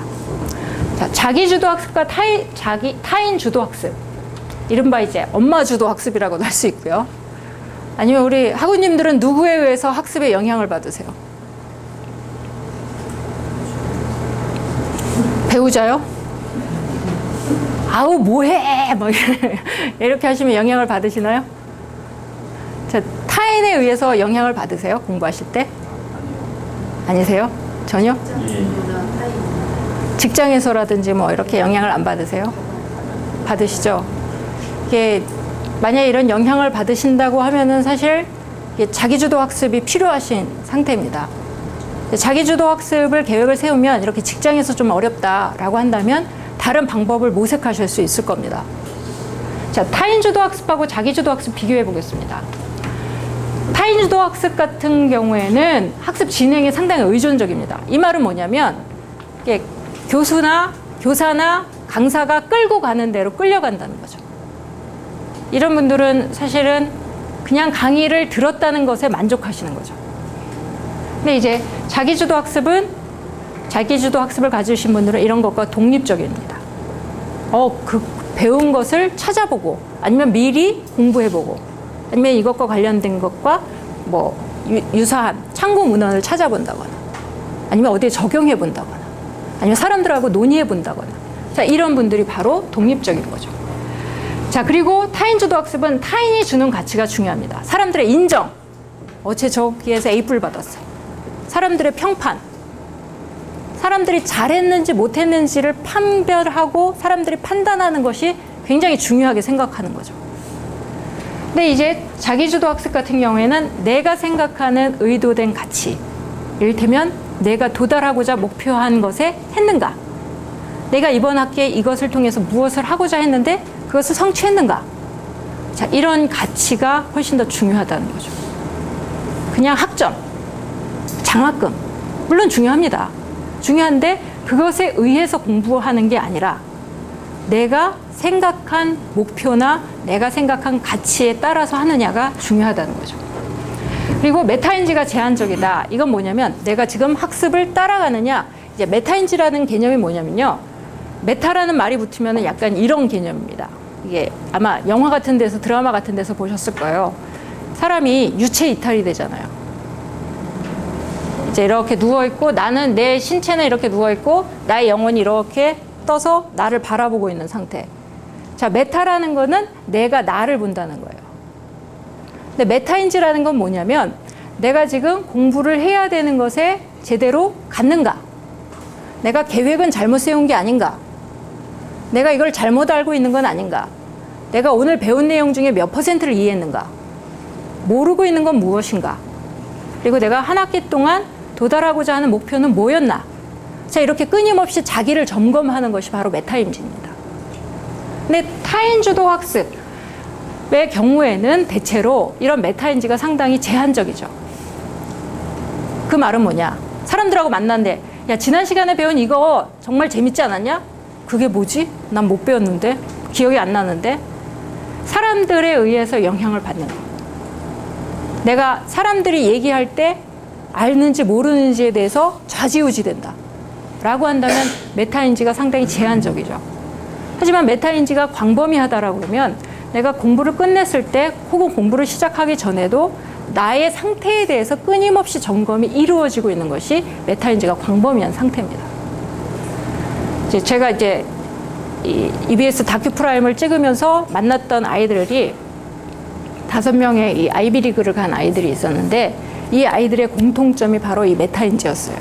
자, 자기주도 학습과 타인주도 학습. 이른바 이제 엄마주도 학습이라고도 할 수 있고요. 아니면 우리 학우님들은 누구에 의해서 학습에 영향을 받으세요? 배우자요? 아우 뭐해! 뭐 이렇게 하시면 영향을 받으시나요? 자, 타인에 의해서 영향을 받으세요? 공부하실 때? 아니세요? 전혀? 직장에서라든지 뭐 이렇게 영향을 안 받으세요? 받으시죠? 이게 만약에 이런 영향을 받으신다고 하면은 사실 이게 자기주도 학습이 필요하신 상태입니다. 자기주도 학습을 계획을 세우면 이렇게 직장에서 좀 어렵다라고 한다면 다른 방법을 모색하실 수 있을 겁니다. 자, 타인주도 학습하고 자기주도 학습 비교해 보겠습니다. 타인주도 학습 같은 경우에는 학습 진행이 상당히 의존적입니다. 이 말은 뭐냐면 이게 교사나 강사가 끌고 가는 대로 끌려간다는 거죠. 이런 분들은 사실은 그냥 강의를 들었다는 것에 만족하시는 거죠. 근데 이제 자기주도 학습을 가지신 분들은 이런 것과 독립적입니다. 그 배운 것을 찾아보고 아니면 미리 공부해보고 아니면 이것과 관련된 것과 뭐 유사한 참고 문헌을 찾아본다거나 아니면 어디에 적용해본다거나 아니면 사람들하고 논의해본다거나 자, 이런 분들이 바로 독립적인 거죠. 자, 그리고 타인주도 학습은 타인이 주는 가치가 중요합니다. 사람들의 인정. 쟤 저기에서 A뿔 받았어. 사람들의 평판. 사람들이 잘했는지 못했는지를 판별하고 사람들이 판단하는 것이 굉장히 중요하게 생각하는 거죠. 근데 이제 자기주도 학습 같은 경우에는 내가 생각하는 의도된 가치. 이를테면 내가 도달하고자 목표한 것에 했는가? 내가 이번 학기에 이것을 통해서 무엇을 하고자 했는데 그것을 성취했는가? 자, 이런 가치가 훨씬 더 중요하다는 거죠. 그냥 학점, 장학금, 물론 중요합니다. 중요한데 그것에 의해서 공부하는 게 아니라 내가 생각한 목표나 내가 생각한 가치에 따라서 하느냐가 중요하다는 거죠. 그리고 메타인지가 제한적이다. 이건 뭐냐면 내가 지금 학습을 따라가느냐. 이제 메타인지라는 개념이 뭐냐면요. 메타라는 말이 붙으면 약간 이런 개념입니다. 이게 아마 영화 같은 데서 드라마 같은 데서 보셨을 거예요. 사람이 유체 이탈이 되잖아요. 이제 이렇게 누워있고 나는 내 신체는 이렇게 누워있고 나의 영혼이 이렇게 떠서 나를 바라보고 있는 상태. 자, 메타라는 거는 내가 나를 본다는 거예요. 근데 메타인지라는 건 뭐냐면 내가 지금 공부를 해야 되는 것에 제대로 갔는가? 내가 계획은 잘못 세운 게 아닌가? 내가 이걸 잘못 알고 있는 건 아닌가? 내가 오늘 배운 내용 중에 몇 %를 이해했는가? 모르고 있는 건 무엇인가? 그리고 내가 한 학기 동안 도달하고자 하는 목표는 뭐였나? 자, 이렇게 끊임없이 자기를 점검하는 것이 바로 메타인지입니다. 근데 타인주도 학습의 경우에는 대체로 이런 메타인지가 상당히 제한적이죠. 그 말은 뭐냐? 사람들하고 만났는데 야, 지난 시간에 배운 이거 정말 재밌지 않았냐? 그게 뭐지? 난 못 배웠는데? 기억이 안 나는데? 사람들에 의해서 영향을 받는 거. 내가 사람들이 얘기할 때 알는지 모르는지에 대해서 좌지우지 된다. 라고 한다면 메타인지가 상당히 제한적이죠. 하지만 메타인지가 광범위하다라고 그러면 내가 공부를 끝냈을 때 혹은 공부를 시작하기 전에도 나의 상태에 대해서 끊임없이 점검이 이루어지고 있는 것이 메타인지가 광범위한 상태입니다. 제가 이 EBS 다큐 프라임을 찍으면서 만났던 아이들이 5명의 이 아이비리그를 간 아이들이 있었는데 이 아이들의 공통점이 바로 이 메타인지였어요.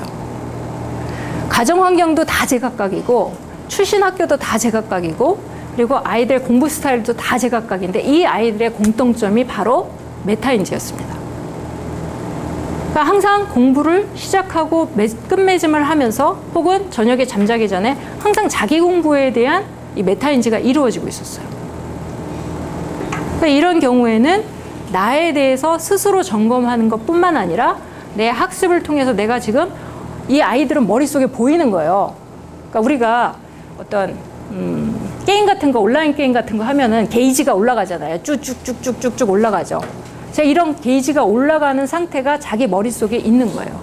가정 환경도 다 제각각이고 출신 학교도 다 제각각이고 그리고 아이들의 공부 스타일도 다 제각각인데 이 아이들의 공통점이 바로 메타인지였습니다. 그러니까 항상 공부를 시작하고 끝맺음을 하면서 혹은 저녁에 잠자기 전에 항상 자기 공부에 대한 이 메타인지가 이루어지고 있었어요. 그러니까 이런 경우에는 나에 대해서 스스로 점검하는 것뿐만 아니라 내 학습을 통해서 내가 지금 이 아이들은 머릿속에 보이는 거예요. 그러니까 우리가 어떤 게임 같은 거, 온라인 게임 같은 거 하면은 게이지가 올라가잖아요. 쭉쭉쭉쭉쭉 올라가죠. 제가 이런 게이지가 올라가는 상태가 자기 머릿속에 있는 거예요.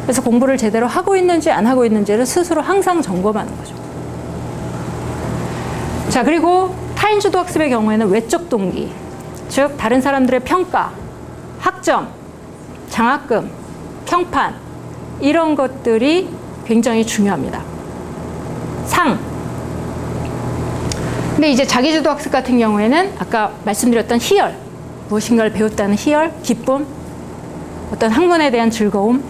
그래서 공부를 제대로 하고 있는지 안 하고 있는지를 스스로 항상 점검하는 거죠. 자, 그리고 타인주도 학습의 경우에는 외적 동기, 즉 다른 사람들의 평가, 학점, 장학금, 평판 이런 것들이 굉장히 중요합니다. 상. 근데 이제 자기주도 학습 같은 경우에는 아까 말씀드렸던 희열, 무엇인가를 배웠다는 희열, 기쁨, 어떤 학문에 대한 즐거움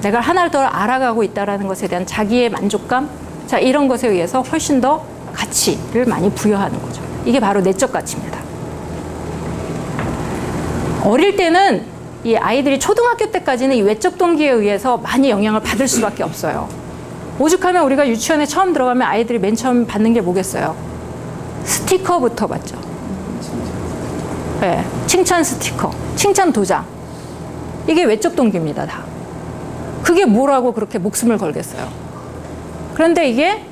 내가 하나를 더 알아가고 있다는 것에 대한 자기의 만족감, 자, 이런 것에 의해서 훨씬 더 가치를 많이 부여하는 거죠. 이게 바로 내적 가치입니다. 어릴 때는 이 아이들이 초등학교 때까지는 이 외적 동기에 의해서 많이 영향을 받을 수밖에 없어요. 오죽하면 우리가 유치원에 처음 들어가면 아이들이 맨 처음 받는 게 뭐겠어요? 스티커부터 받죠. 네, 칭찬 스티커, 칭찬 도장. 이게 외적 동기입니다, 다. 그게 뭐라고 그렇게 목숨을 걸겠어요. 그런데 이게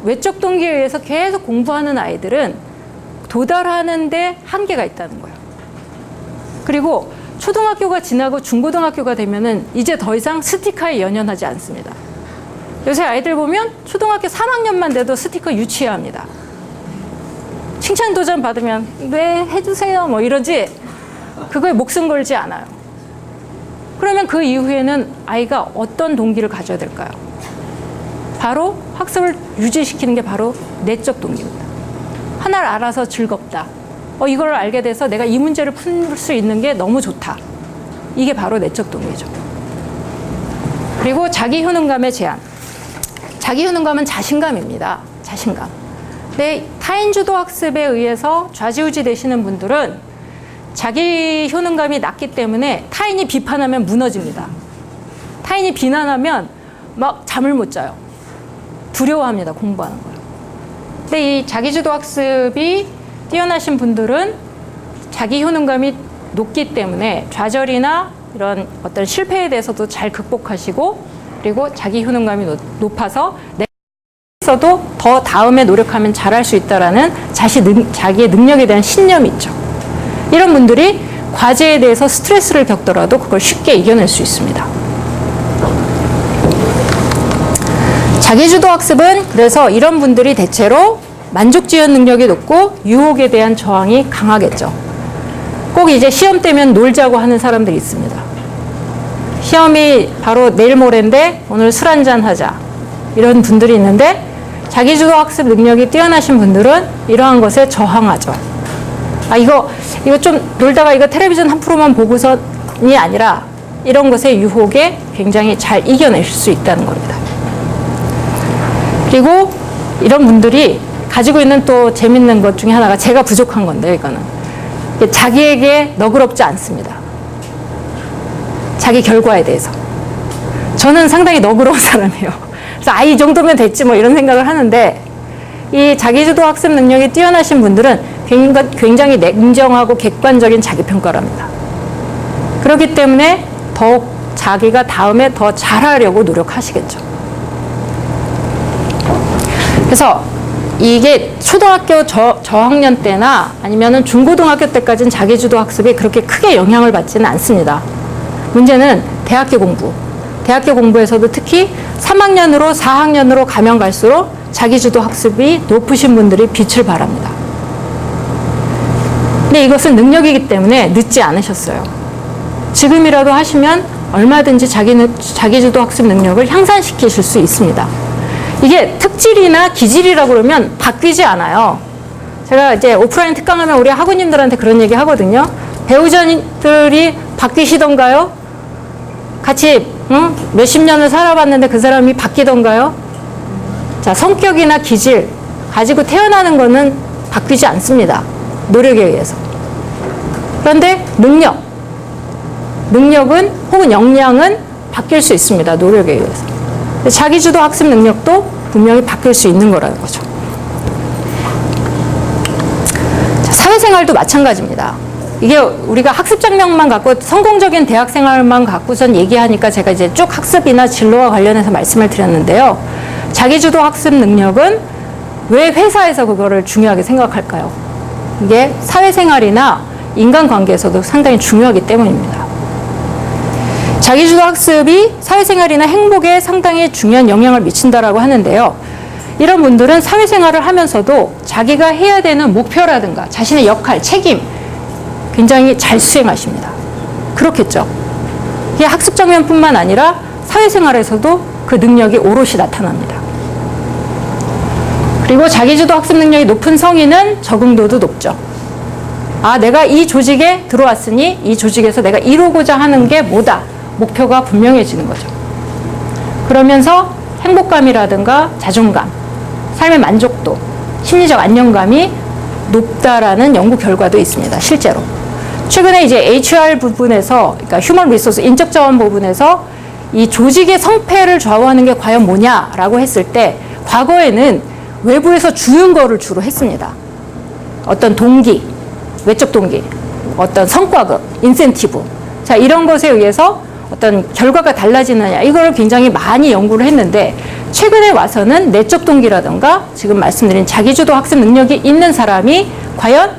외적 동기에 의해서 계속 공부하는 아이들은 도달하는데 한계가 있다는 거예요. 그리고 초등학교가 지나고 중고등학교가 되면은 이제 더 이상 스티커에 연연하지 않습니다. 요새 아이들 보면 초등학교 3학년만 돼도 스티커 유치해야 합니다. 칭찬 도전 받으면 네 해주세요 뭐 이러지 그거에 목숨 걸지 않아요. 그러면 그 이후에는 아이가 어떤 동기를 가져야 될까요? 바로 학습을 유지시키는 게 바로 내적 동기입니다. 하나를 알아서 즐겁다. 이걸 알게 돼서 내가 이 문제를 풀 수 있는 게 너무 좋다. 이게 바로 내적 동기죠. 그리고 자기 효능감의 제한. 자기 효능감은 자신감입니다. 자신감. 근데 타인주도 학습에 의해서 좌지우지 되시는 분들은 자기 효능감이 낮기 때문에 타인이 비판하면 무너집니다. 타인이 비난하면 막 잠을 못 자요. 두려워합니다. 공부하는 거예요. 근데 이 자기주도 학습이 뛰어나신 분들은 자기 효능감이 높기 때문에 좌절이나 이런 어떤 실패에 대해서도 잘 극복하시고 그리고 자기 효능감이 높아서 내에서도 더 다음에 노력하면 잘할 수 있다라는 자기의 능력에 대한 신념이 있죠. 이런 분들이 과제에 대해서 스트레스를 겪더라도 그걸 쉽게 이겨낼 수 있습니다. 자기주도 학습은 그래서 이런 분들이 대체로 만족지연 능력이 높고 유혹에 대한 저항이 강하겠죠. 꼭 이제 시험 때면 놀자고 하는 사람들이 있습니다. 시험이 바로 내일 모레인데 오늘 술 한잔 하자. 이런 분들이 있는데 자기주도 학습 능력이 뛰어나신 분들은 이러한 것에 저항하죠. 이거 좀 놀다가 이거 텔레비전 한 프로만 보고서이 아니라 이런 것의 유혹에 굉장히 잘 이겨내실 수 있다는 겁니다. 그리고 이런 분들이 가지고 있는 또 재밌는 것 중에 하나가 제가 부족한 건데요, 이거는. 자기에게 너그럽지 않습니다. 자기 결과에 대해서. 저는 상당히 너그러운 사람이에요. 그래서 이 정도면 됐지 뭐 이런 생각을 하는데 이 자기주도 학습 능력이 뛰어나신 분들은 굉장히 냉정하고 객관적인 자기평가를 합니다. 그렇기 때문에 더욱 자기가 다음에 더 잘하려고 노력하시겠죠. 그래서 이게 초등학교 저학년 때나 아니면은 중고등학교 때까지는 자기주도 학습이 그렇게 크게 영향을 받지는 않습니다. 문제는 대학교 공부. 대학교 공부에서도 특히 3학년으로 4학년으로 가면 갈수록 자기주도 학습이 높으신 분들이 빛을 발합니다. 근데 이것은 능력이기 때문에 늦지 않으셨어요. 지금이라도 하시면 얼마든지 자기주도 학습 능력을 향상시키실 수 있습니다. 이게 특질이나 기질이라고 그러면 바뀌지 않아요. 제가 이제 오프라인 특강하면 우리 학우님들한테 그런 얘기 하거든요. 배우자들이 바뀌시던가요? 같이 몇십 년을 살아봤는데 그 사람이 바뀌던가요? 자, 성격이나 기질 가지고 태어나는 거는 바뀌지 않습니다. 노력에 의해서. 그런데 능력은 혹은 역량은 바뀔 수 있습니다. 노력에 의해서. 자기주도 학습 능력도 분명히 바뀔 수 있는 거라는 거죠. 자, 사회생활도 마찬가지입니다. 이게 우리가 학습 장면만 갖고 성공적인 대학 생활만 갖고선 얘기하니까 제가 이제 쭉 학습이나 진로와 관련해서 말씀을 드렸는데요. 자기주도 학습 능력은 왜 회사에서 그거를 중요하게 생각할까요? 이게 사회생활이나 인간관계에서도 상당히 중요하기 때문입니다. 자기주도 학습이 사회생활이나 행복에 상당히 중요한 영향을 미친다라고 하는데요. 이런 분들은 사회생활을 하면서도 자기가 해야 되는 목표라든가 자신의 역할, 책임 굉장히 잘 수행하십니다. 그렇겠죠. 이게 학습 장면뿐만 아니라 사회생활에서도 그 능력이 오롯이 나타납니다. 그리고 자기주도 학습 능력이 높은 성인은 적응도도 높죠. 내가 이 조직에 들어왔으니 이 조직에서 내가 이루고자 하는 게 뭐다. 목표가 분명해지는 거죠. 그러면서 행복감이라든가 자존감, 삶의 만족도, 심리적 안정감이 높다라는 연구 결과도 있습니다. 실제로. 최근에 이제 HR 부분에서, 그러니까 휴먼 리소스, 인적 자원 부분에서 이 조직의 성패를 좌우하는 게 과연 뭐냐라고 했을 때 과거에는 외부에서 주는 거를 주로 했습니다. 어떤 동기, 외적 동기, 어떤 성과급, 인센티브. 자, 이런 것에 의해서 어떤 결과가 달라지느냐, 이걸 굉장히 많이 연구를 했는데 최근에 와서는 내적 동기라든가 지금 말씀드린 자기주도 학습 능력이 있는 사람이 과연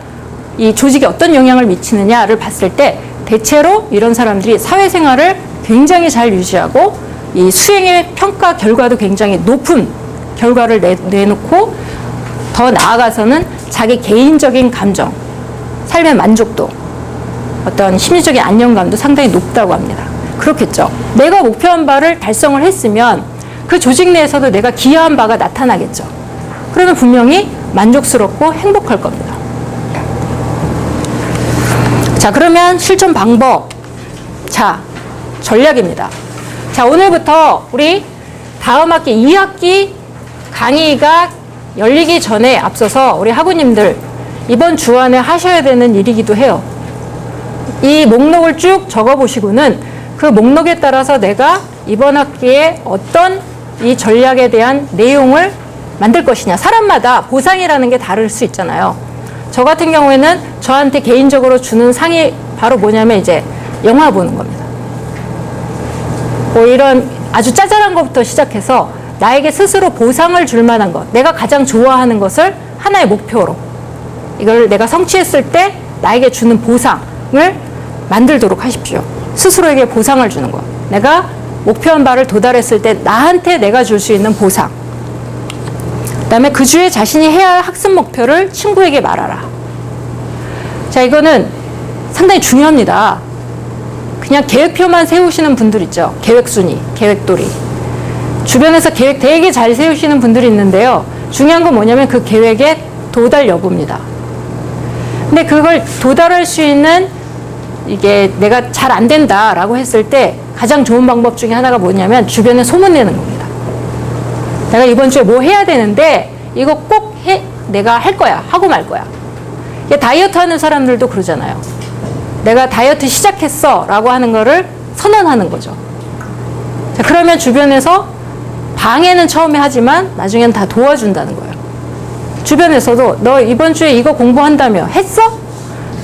이 조직에 어떤 영향을 미치느냐를 봤을 때 대체로 이런 사람들이 사회생활을 굉장히 잘 유지하고 이 수행의 평가 결과도 굉장히 높은 결과를 내놓고 더 나아가서는 자기 개인적인 감정, 삶의 만족도, 어떤 심리적인 안정감도 상당히 높다고 합니다. 그렇겠죠. 내가 목표한 바를 달성을 했으면 그 조직 내에서도 내가 기여한 바가 나타나겠죠. 그러면 분명히 만족스럽고 행복할 겁니다. 자, 그러면 실천 방법. 자, 전략입니다. 자, 오늘부터 우리 다음 학기 2학기 강의가 열리기 전에 앞서서 우리 학우님들 이번 주 안에 하셔야 되는 일이기도 해요. 이 목록을 쭉 적어보시고는 그 목록에 따라서 내가 이번 학기에 어떤 이 전략에 대한 내용을 만들 것이냐. 사람마다 보상이라는 게 다를 수 있잖아요. 저 같은 경우에는 저한테 개인적으로 주는 상이 바로 뭐냐면 이제 영화 보는 겁니다. 뭐 이런 아주 짜잘한 것부터 시작해서 나에게 스스로 보상을 줄 만한 것, 내가 가장 좋아하는 것을 하나의 목표로 이걸 내가 성취했을 때 나에게 주는 보상을 만들도록 하십시오. 스스로에게 보상을 주는 것. 내가 목표한 바를 도달했을 때 나한테 내가 줄 수 있는 보상. 그 다음에 그 주에 자신이 해야 할 학습 목표를 친구에게 말하라. 자, 이거는 상당히 중요합니다. 그냥 계획표만 세우시는 분들 있죠. 계획순위, 계획돌이. 주변에서 계획 되게 잘 세우시는 분들이 있는데요. 중요한 건 뭐냐면 그 계획의 도달 여부입니다. 근데 그걸 도달할 수 있는 이게 내가 잘 안 된다라고 했을 때 가장 좋은 방법 중에 하나가 뭐냐면 주변에 소문내는 겁니다. 내가 이번 주에 뭐 해야 되는데 이거 꼭 해, 내가 할 거야. 하고 말 거야. 다이어트 하는 사람들도 그러잖아요. 내가 다이어트 시작했어 라고 하는 거를 선언하는 거죠. 자, 그러면 주변에서 방해는 처음에 하지만 나중엔 다 도와준다는 거예요. 주변에서도 너 이번 주에 이거 공부한다며 했어?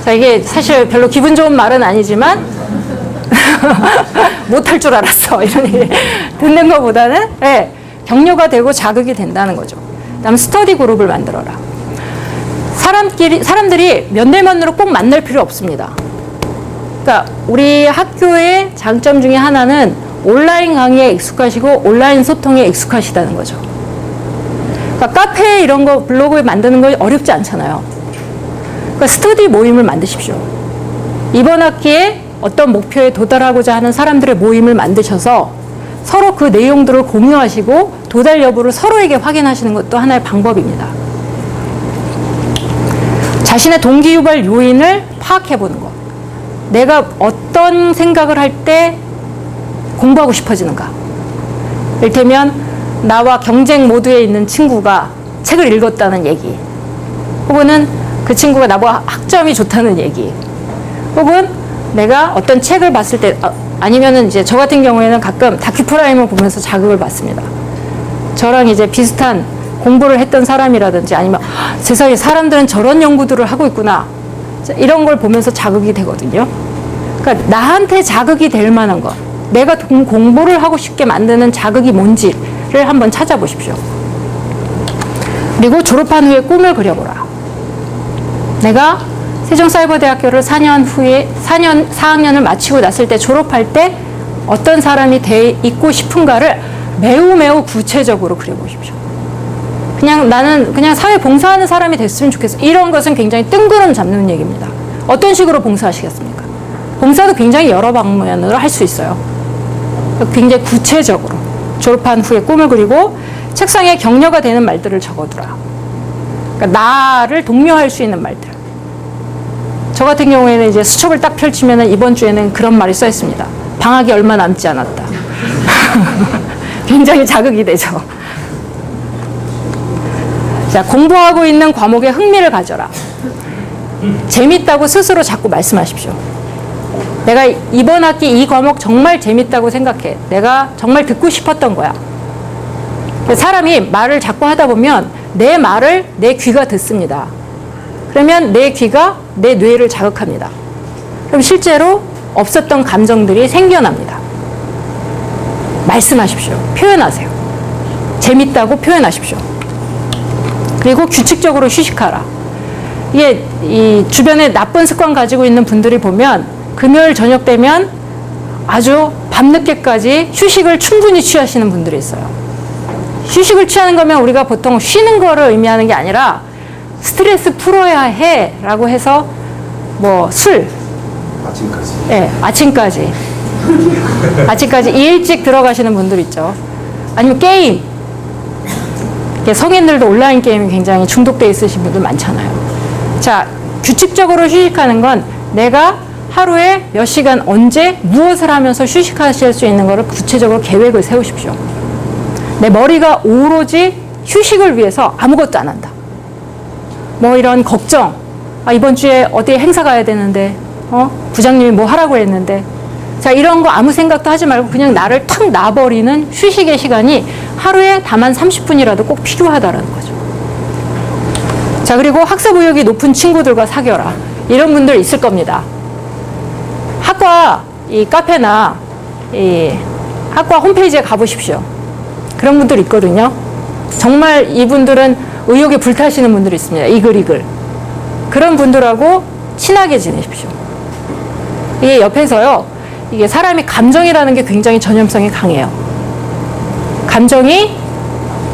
자, 이게 사실 별로 기분 좋은 말은 아니지만 못할 줄 알았어 이런 얘기 듣는 것보다는 네, 격려가 되고 자극이 된다는 거죠. 그다음 스터디 그룹을 만들어라. 사람들이 면대면으로 꼭 만날 필요 없습니다. 그러니까 우리 학교의 장점 중에 하나는 온라인 강의에 익숙하시고 온라인 소통에 익숙하시다는 거죠. 그러니까 카페 이런 거 블로그 만드는 거 어렵지 않잖아요. 그러니까 스터디 모임을 만드십시오. 이번 학기에 어떤 목표에 도달하고자 하는 사람들의 모임을 만드셔서 서로 그 내용들을 공유하시고 도달 여부를 서로에게 확인하시는 것도 하나의 방법입니다. 자신의 동기유발 요인을 파악해보는 것. 내가 어떤 생각을 할 때 공부하고 싶어지는가. 이를테면 나와 경쟁 모드에 있는 친구가 책을 읽었다는 얘기, 혹은 그 친구가 나보다 학점이 좋다는 얘기, 혹은 내가 어떤 책을 봤을 때, 아니면은 이제 저 같은 경우에는 가끔 다큐프라임을 보면서 자극을 받습니다. 저랑 이제 비슷한 공부를 했던 사람이라든지 아니면 세상에 사람들은 저런 연구들을 하고 있구나. 이런 걸 보면서 자극이 되거든요. 그러니까 나한테 자극이 될 만한 것, 내가 공부를 하고 싶게 만드는 자극이 뭔지를 한번 찾아보십시오. 그리고 졸업한 후에 꿈을 그려보라. 내가 세종사이버대학교를 4학년을 마치고 났을 때 졸업할 때 어떤 사람이 돼 있고 싶은가를 매우 구체적으로 그려보십시오. 그냥 나는 그냥 사회 봉사하는 사람이 됐으면 좋겠어. 이런 것은 굉장히 뜬구름 잡는 얘기입니다. 어떤 식으로 봉사하시겠습니까? 봉사도 굉장히 여러 방면으로 할 수 있어요. 굉장히 구체적으로 졸업한 후에 꿈을 그리고 책상에 격려가 되는 말들을 적어두라. 그러니까 나를 독려할 수 있는 말들. 저 같은 경우에는 이제 수첩을 딱 펼치면 이번 주에는 그런 말이 써 있습니다. 방학이 얼마 남지 않았다. 굉장히 자극이 되죠. 자, 공부하고 있는 과목에 흥미를 가져라. 재밌다고 스스로 자꾸 말씀하십시오. 내가 이번 학기 이 과목 정말 재밌다고 생각해. 내가 정말 듣고 싶었던 거야. 사람이 말을 자꾸 하다 보면 내 말을 내 귀가 듣습니다. 그러면 내 귀가 내 뇌를 자극합니다. 그럼 실제로 없었던 감정들이 생겨납니다. 말씀하십시오. 표현하세요. 재밌다고 표현하십시오. 그리고 규칙적으로 휴식하라. 이게 이 주변에 나쁜 습관 가지고 있는 분들이 보면 금요일 저녁 되면 아주 밤늦게까지 휴식을 충분히 취하시는 분들이 있어요. 휴식을 취하는 거면 우리가 보통 쉬는 거를 의미하는 게 아니라 스트레스 풀어야 해 라고 해서 뭐 술, 아침까지. 네, 아침까지 일찍 들어가시는 분들 있죠. 아니면 게임. 성인들도 온라인 게임이 굉장히 중독돼 있으신 분들 많잖아요. 자, 규칙적으로 휴식하는 건 내가 하루에 몇 시간 언제 무엇을 하면서 휴식하실 수 있는 것을 구체적으로 계획을 세우십시오. 내 머리가 오로지 휴식을 위해서 아무것도 안 한다. 뭐 이런 걱정. 아, 이번 주에 어디 행사 가야 되는데, 부장님이 뭐 하라고 했는데. 자, 이런 거 아무 생각도 하지 말고 그냥 나를 탁 놔버리는 휴식의 시간이 하루에 다만 30분이라도 꼭 필요하다는 거죠. 자, 그리고 학습 의욕이 높은 친구들과 사귀어라. 이런 분들 있을 겁니다. 학과 이 카페나 이 학과 홈페이지에 가보십시오. 그런 분들 있거든요. 정말 이분들은 의욕에 불타시는 분들이 있습니다. 이글이글. 그런 분들하고 친하게 지내십시오. 이게 옆에서요. 이게 사람이 감정이라는 게 굉장히 전염성이 강해요. 감정이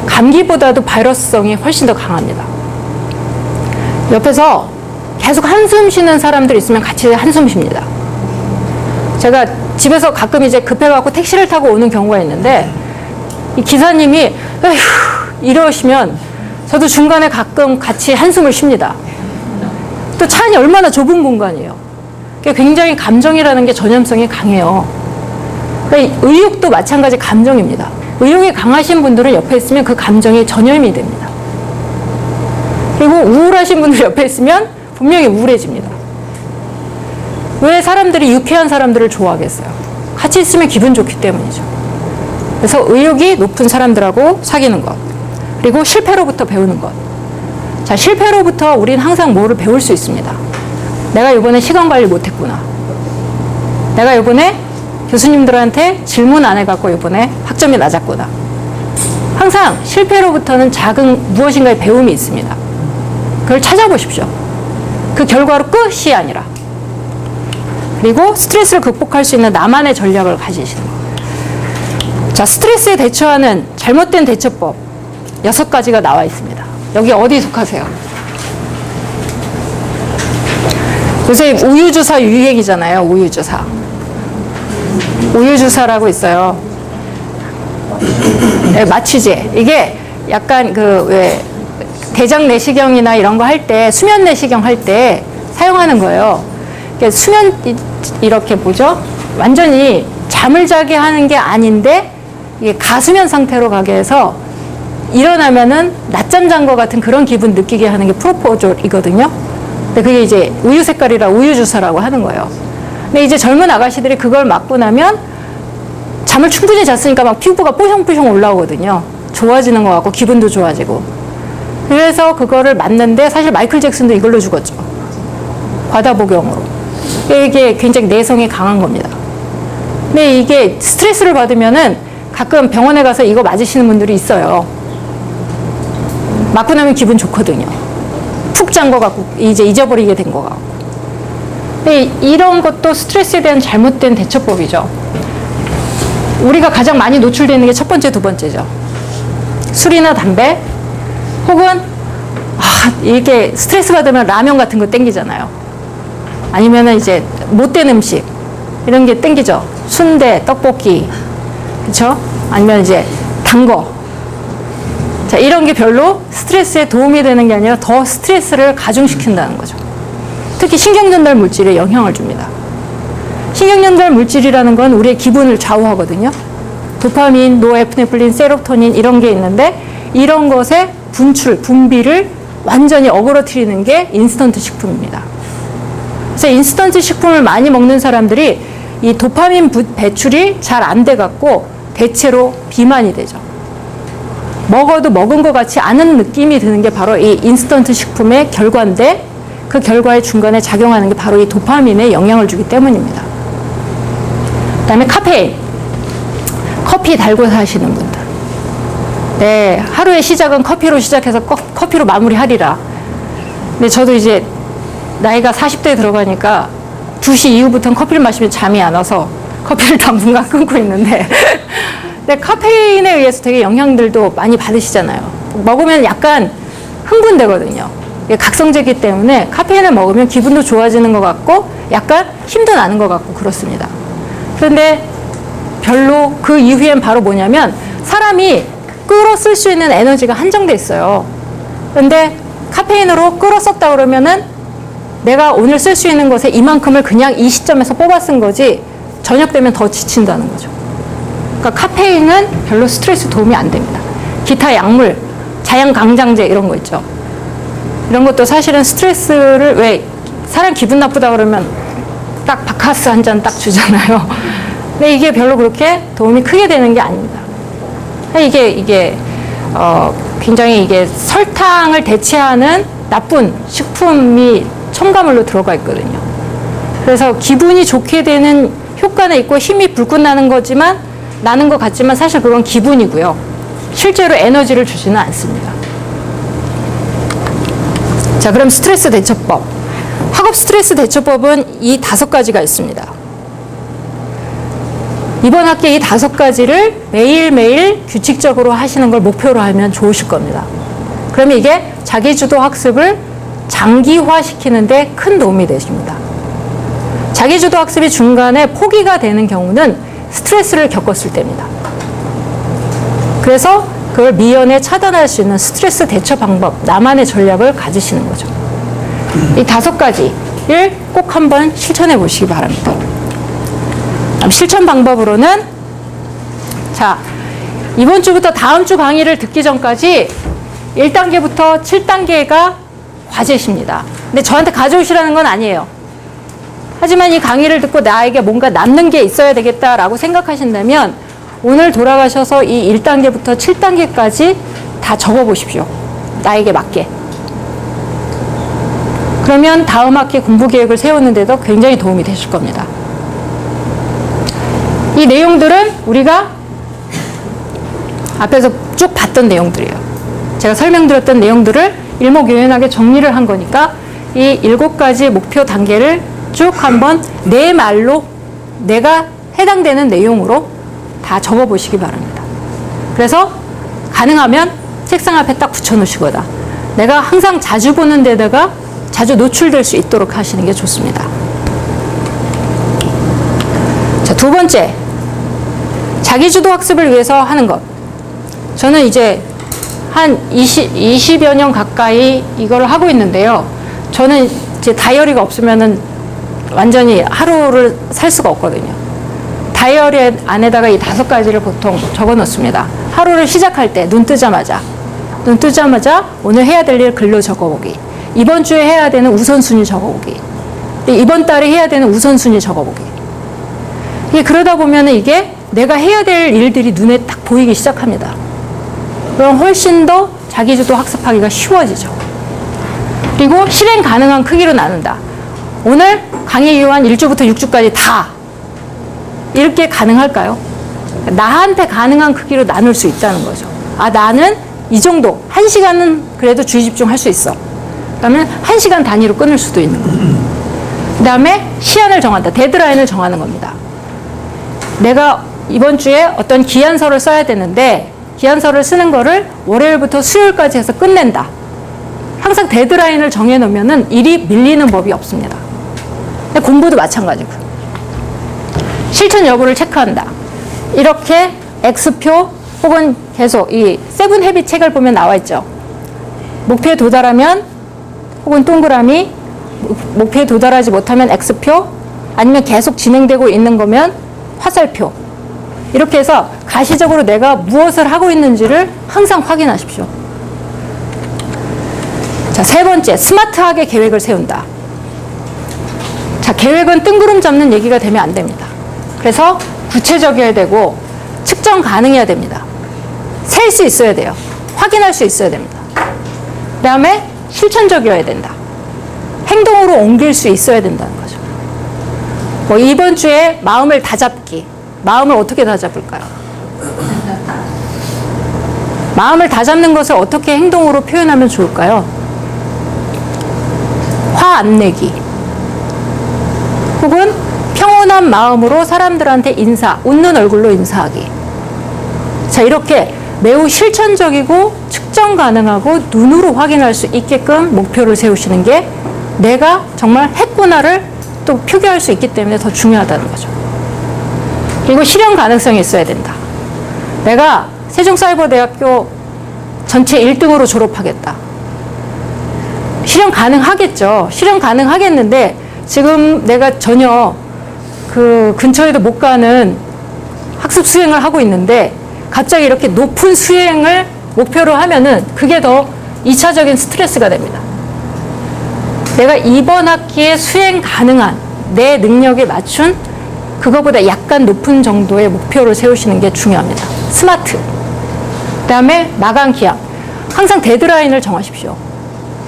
감기보다도 바이러스성이 훨씬 더 강합니다. 옆에서 계속 한숨 쉬는 사람들 있으면 같이 한숨 쉽니다. 제가 집에서 가끔 이제 급해갖고 택시를 타고 오는 경우가 있는데 이 기사님이 에휴 이러시면 저도 중간에 가끔 같이 한숨을 쉽니다. 또 차 안이 얼마나 좁은 공간이에요. 굉장히 감정이라는 게 전염성이 강해요. 그러니까 의욕도 마찬가지 감정입니다. 의욕이 강하신 분들은 옆에 있으면 그 감정이 전염이 됩니다. 그리고 우울하신 분들 옆에 있으면 분명히 우울해집니다. 왜 사람들이 유쾌한 사람들을 좋아하겠어요? 같이 있으면 기분 좋기 때문이죠. 그래서 의욕이 높은 사람들하고 사귀는 것. 그리고 실패로부터 배우는 것. 자, 실패로부터 우린 항상 뭐를 배울 수 있습니다. 내가 이번에 시간 관리 못했구나. 내가 이번에 교수님들한테 질문 안 해갖고 이번에 학점이 낮았구나. 항상 실패로부터는 작은 무엇인가의 배움이 있습니다. 그걸 찾아보십시오. 그 결과로 끝이 아니라. 그리고 스트레스를 극복할 수 있는 나만의 전략을 가지시는 거예요. 자, 스트레스에 대처하는 잘못된 대처법 6가지가 나와 있습니다. 여기 어디 속하세요? 요새 우유주사 유행이잖아요. 우유주사. 우유주사라고 있어요. 네, 마취제. 이게 약간 왜 대장 내시경이나 이런 거 할 때, 수면 내시경 할 때 사용하는 거예요. 수면, 이렇게 뭐죠? 완전히 잠을 자게 하는 게 아닌데, 이게 가수면 상태로 가게 해서 일어나면은 낮잠 잔 것 같은 그런 기분 느끼게 하는 게 프로포졸이거든요. 근데 그게 이제 우유 색깔이라 우유주사라고 하는 거예요. 근데 이제 젊은 아가씨들이 그걸 맞고 나면 잠을 충분히 잤으니까 막 피부가 뽀송뽀송 올라오거든요. 좋아지는 것 같고 기분도 좋아지고. 그래서 그거를 맞는데 사실 마이클 잭슨도 이걸로 죽었죠. 과다복용으로. 이게 굉장히 내성이 강한 겁니다. 근데 이게 스트레스를 받으면은 가끔 병원에 가서 이거 맞으시는 분들이 있어요. 맞고 나면 기분 좋거든요. 푹 잔 것 같고 이제 잊어버리게 된 것 같고. 근데 이런 것도 스트레스에 대한 잘못된 대처법이죠. 우리가 가장 많이 노출되는 게 첫 번째, 두 번째죠. 술이나 담배, 혹은 이게 스트레스 받으면 라면 같은 거 땡기잖아요. 아니면은 이제 못된 음식 이런 게 땡기죠. 순대, 떡볶이, 그렇죠? 아니면 이제 단 거. 자, 이런 게 별로 스트레스에 도움이 되는 게 아니라 더 스트레스를 가중시킨다는 거죠. 특히 신경전달 물질에 영향을 줍니다. 신경전달 물질이라는 건 우리의 기분을 좌우하거든요. 도파민, 노에프네프린, 세로토닌 이런 게 있는데 이런 것의 분비를 완전히 어그러뜨리는 게 인스턴트 식품입니다. 그래서 인스턴트 식품을 많이 먹는 사람들이 이 도파민 배출이 잘 안 돼 갖고 대체로 비만이 되죠. 먹어도 먹은 것 같지 않은 느낌이 드는 게 바로 이 인스턴트 식품의 결과인데 그 결과의 중간에 작용하는 게 바로 이 도파민에 영향을 주기 때문입니다. 그다음에 카페인. 커피 달고 사시는 분들. 네, 하루의 시작은 커피로 시작해서 커피로 마무리하리라. 근데 저도 이제 나이가 40대에 들어가니까 2시 이후부터는 커피를 마시면 잠이 안 와서 커피를 당분간 끊고 있는데 근데 카페인에 의해서 되게 영향들도 많이 받으시잖아요. 먹으면 약간 흥분되거든요. 이게 각성제이기 때문에 카페인을 먹으면 기분도 좋아지는 것 같고 약간 힘도 나는 것 같고 그렇습니다. 그런데 별로 그 이후엔 바로 뭐냐면 사람이 끌어 쓸 수 있는 에너지가 한정돼 있어요. 그런데 카페인으로 끌어 썼다 그러면은 내가 오늘 쓸 수 있는 것에 이만큼을 그냥 이 시점에서 뽑아 쓴 거지 저녁 되면 더 지친다는 거죠. 그러니까 카페인은 별로 스트레스 도움이 안 됩니다. 기타 약물, 자양강장제 이런 거 있죠. 이런 것도 사실은 스트레스를 왜 사람 기분 나쁘다 그러면 딱 바카스 한 잔 딱 주잖아요. 근데 이게 별로 그렇게 도움이 크게 되는 게 아닙니다. 이게 굉장히 이게 설탕을 대체하는 나쁜 식품이 첨가물로 들어가 있거든요. 그래서 기분이 좋게 되는 효과는 있고 힘이 불끈 나는 것 같지만 사실 그건 기분이고요. 실제로 에너지를 주지는 않습니다. 자, 그럼 스트레스 대처법. 학업 스트레스 대처법은 이 5가지가 있습니다. 이번 학기에 이 5가지를 매일매일 규칙적으로 하시는 걸 목표로 하면 좋으실 겁니다. 그러면 이게 자기주도 학습을 장기화시키는 데 큰 도움이 되십니다. 자기주도 학습이 중간에 포기가 되는 경우는 스트레스를 겪었을 때입니다. 그래서 그걸 미연에 차단할 수 있는 스트레스 대처 방법, 나만의 전략을 가지시는 거죠. 이 5가지를 꼭 한번 실천해 보시기 바랍니다. 실천 방법으로는 자, 이번 주부터 다음 주 강의를 듣기 전까지 1단계부터 7단계가 과제십니다. 근데 저한테 가져오시라는 건 아니에요. 하지만 이 강의를 듣고 나에게 뭔가 남는 게 있어야 되겠다라고 생각하신다면 오늘 돌아가셔서 이 1단계부터 7단계까지 다 적어보십시오. 나에게 맞게. 그러면 다음 학기 공부 계획을 세우는데도 굉장히 도움이 되실 겁니다. 이 내용들은 우리가 앞에서 쭉 봤던 내용들이에요. 제가 설명드렸던 내용들을 일목요연하게 정리를 한 거니까 이 7가지 목표 단계를 쭉 한번 내 말로 내가 해당되는 내용으로 다 적어보시기 바랍니다. 그래서 가능하면 책상 앞에 딱 붙여놓으시거나 내가 항상 자주 보는 데다가 자주 노출될 수 있도록 하시는 게 좋습니다. 자, 2번째. 자기주도 학습을 위해서 하는 것. 저는 이제 한 20여 년 가까이 이걸 하고 있는데요. 저는 이제 다이어리가 없으면은 완전히 하루를 살 수가 없거든요. 다이어리 안에다가 이 5가지를 보통 적어 놓습니다. 하루를 시작할 때 눈 뜨자마자 오늘 해야 될 일 글로 적어보기. 이번 주에 해야 되는 우선순위 적어보기. 이번 달에 해야 되는 우선순위 적어보기. 이게 그러다 보면은 이게 내가 해야 될 일들이 눈에 딱 보이기 시작합니다. 그럼 훨씬 더 자기주도 학습하기가 쉬워지죠. 그리고 실행 가능한 크기로 나눈다. 오늘 강의 유한 1주부터 6주까지 다 이렇게 가능할까요? 나한테 가능한 크기로 나눌 수 있다는 거죠. 아, 나는 이 정도 1시간은 그래도 주의 집중할 수 있어. 그러면 1시간 단위로 끊을 수도 있는 거예요. 그 다음에 시한을 정한다. 데드라인을 정하는 겁니다. 내가 이번 주에 어떤 기한서를 써야 되는데 기한서를 쓰는 거를 월요일부터 수요일까지 해서 끝낸다. 항상 데드라인을 정해놓으면 일이 밀리는 법이 없습니다. 근데 공부도 마찬가지고. 실천 여부를 체크한다. 이렇게 X표 혹은 계속 이 세븐 헤빗 책을 보면 나와 있죠. 목표에 도달하면 혹은 동그라미, 목표에 도달하지 못하면 X표, 아니면 계속 진행되고 있는 거면 화살표. 이렇게 해서 가시적으로 내가 무엇을 하고 있는지를 항상 확인하십시오. 자, 세 번째, 스마트하게 계획을 세운다. 자, 계획은 뜬구름 잡는 얘기가 되면 안 됩니다. 그래서 구체적이어야 되고 측정 가능해야 됩니다. 셀 수 있어야 돼요. 확인할 수 있어야 됩니다. 그 다음에 실천적이어야 된다. 행동으로 옮길 수 있어야 된다는 거죠. 뭐 이번 주에 마음을 다잡기. 마음을 어떻게 다잡을까요? 마음을 다잡는 것을 어떻게 행동으로 표현하면 좋을까요? 화 안 내기. 혹은 평온한 마음으로 사람들한테 웃는 얼굴로 인사하기. 자, 이렇게 매우 실천적이고 측정 가능하고 눈으로 확인할 수 있게끔 목표를 세우시는 게 내가 정말 했구나를 또 표기할 수 있기 때문에 더 중요하다는 거죠. 그리고 실현 가능성이 있어야 된다. 내가 세종사이버대학교 전체 1등으로 졸업하겠다. 실현 가능하겠죠. 실현 가능하겠는데 지금 내가 전혀 그 근처에도 못 가는 학습 수행을 하고 있는데 갑자기 이렇게 높은 수행을 목표로 하면은 그게 더 2차적인 스트레스가 됩니다. 내가 이번 학기에 수행 가능한 내 능력에 맞춘 그거보다 약간 높은 정도의 목표를 세우시는 게 중요합니다. 스마트. 그 다음에 마감 기한. 항상 데드라인을 정하십시오.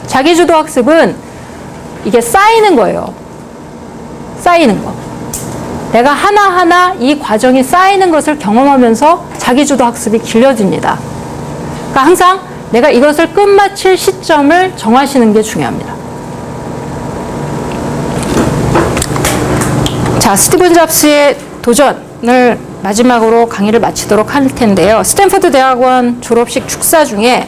자기주도 학습은 이게 쌓이는 거예요. 쌓이는 거. 내가 하나하나 이 과정이 쌓이는 것을 경험하면서 자기주도 학습이 길러집니다. 그러니까 항상 내가 이것을 끝마칠 시점을 정하시는 게 중요합니다. 자, 스티븐 잡스의 도전을 마지막으로 강의를 마치도록 할 텐데요. 스탠포드 대학원 졸업식 축사 중에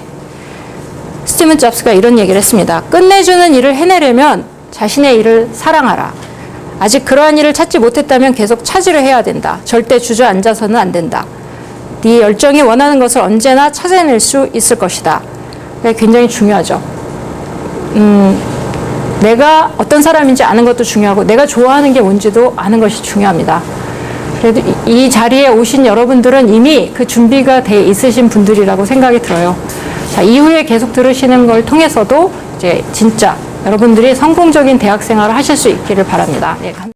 스티븐 잡스가 이런 얘기를 했습니다. 끝내주는 일을 해내려면 자신의 일을 사랑하라. 아직 그러한 일을 찾지 못했다면 계속 찾으려 해야 된다. 절대 주저앉아서는 안 된다. 네 열정이 원하는 것을 언제나 찾아낼 수 있을 것이다. 굉장히 중요하죠. 내가 어떤 사람인지 아는 것도 중요하고 내가 좋아하는 게 뭔지도 아는 것이 중요합니다. 그래도 이 자리에 오신 여러분들은 이미 그 준비가 돼 있으신 분들이라고 생각이 들어요. 자, 이후에 계속 들으시는 걸 통해서도 이제 진짜 여러분들이 성공적인 대학 생활을 하실 수 있기를 바랍니다. 네,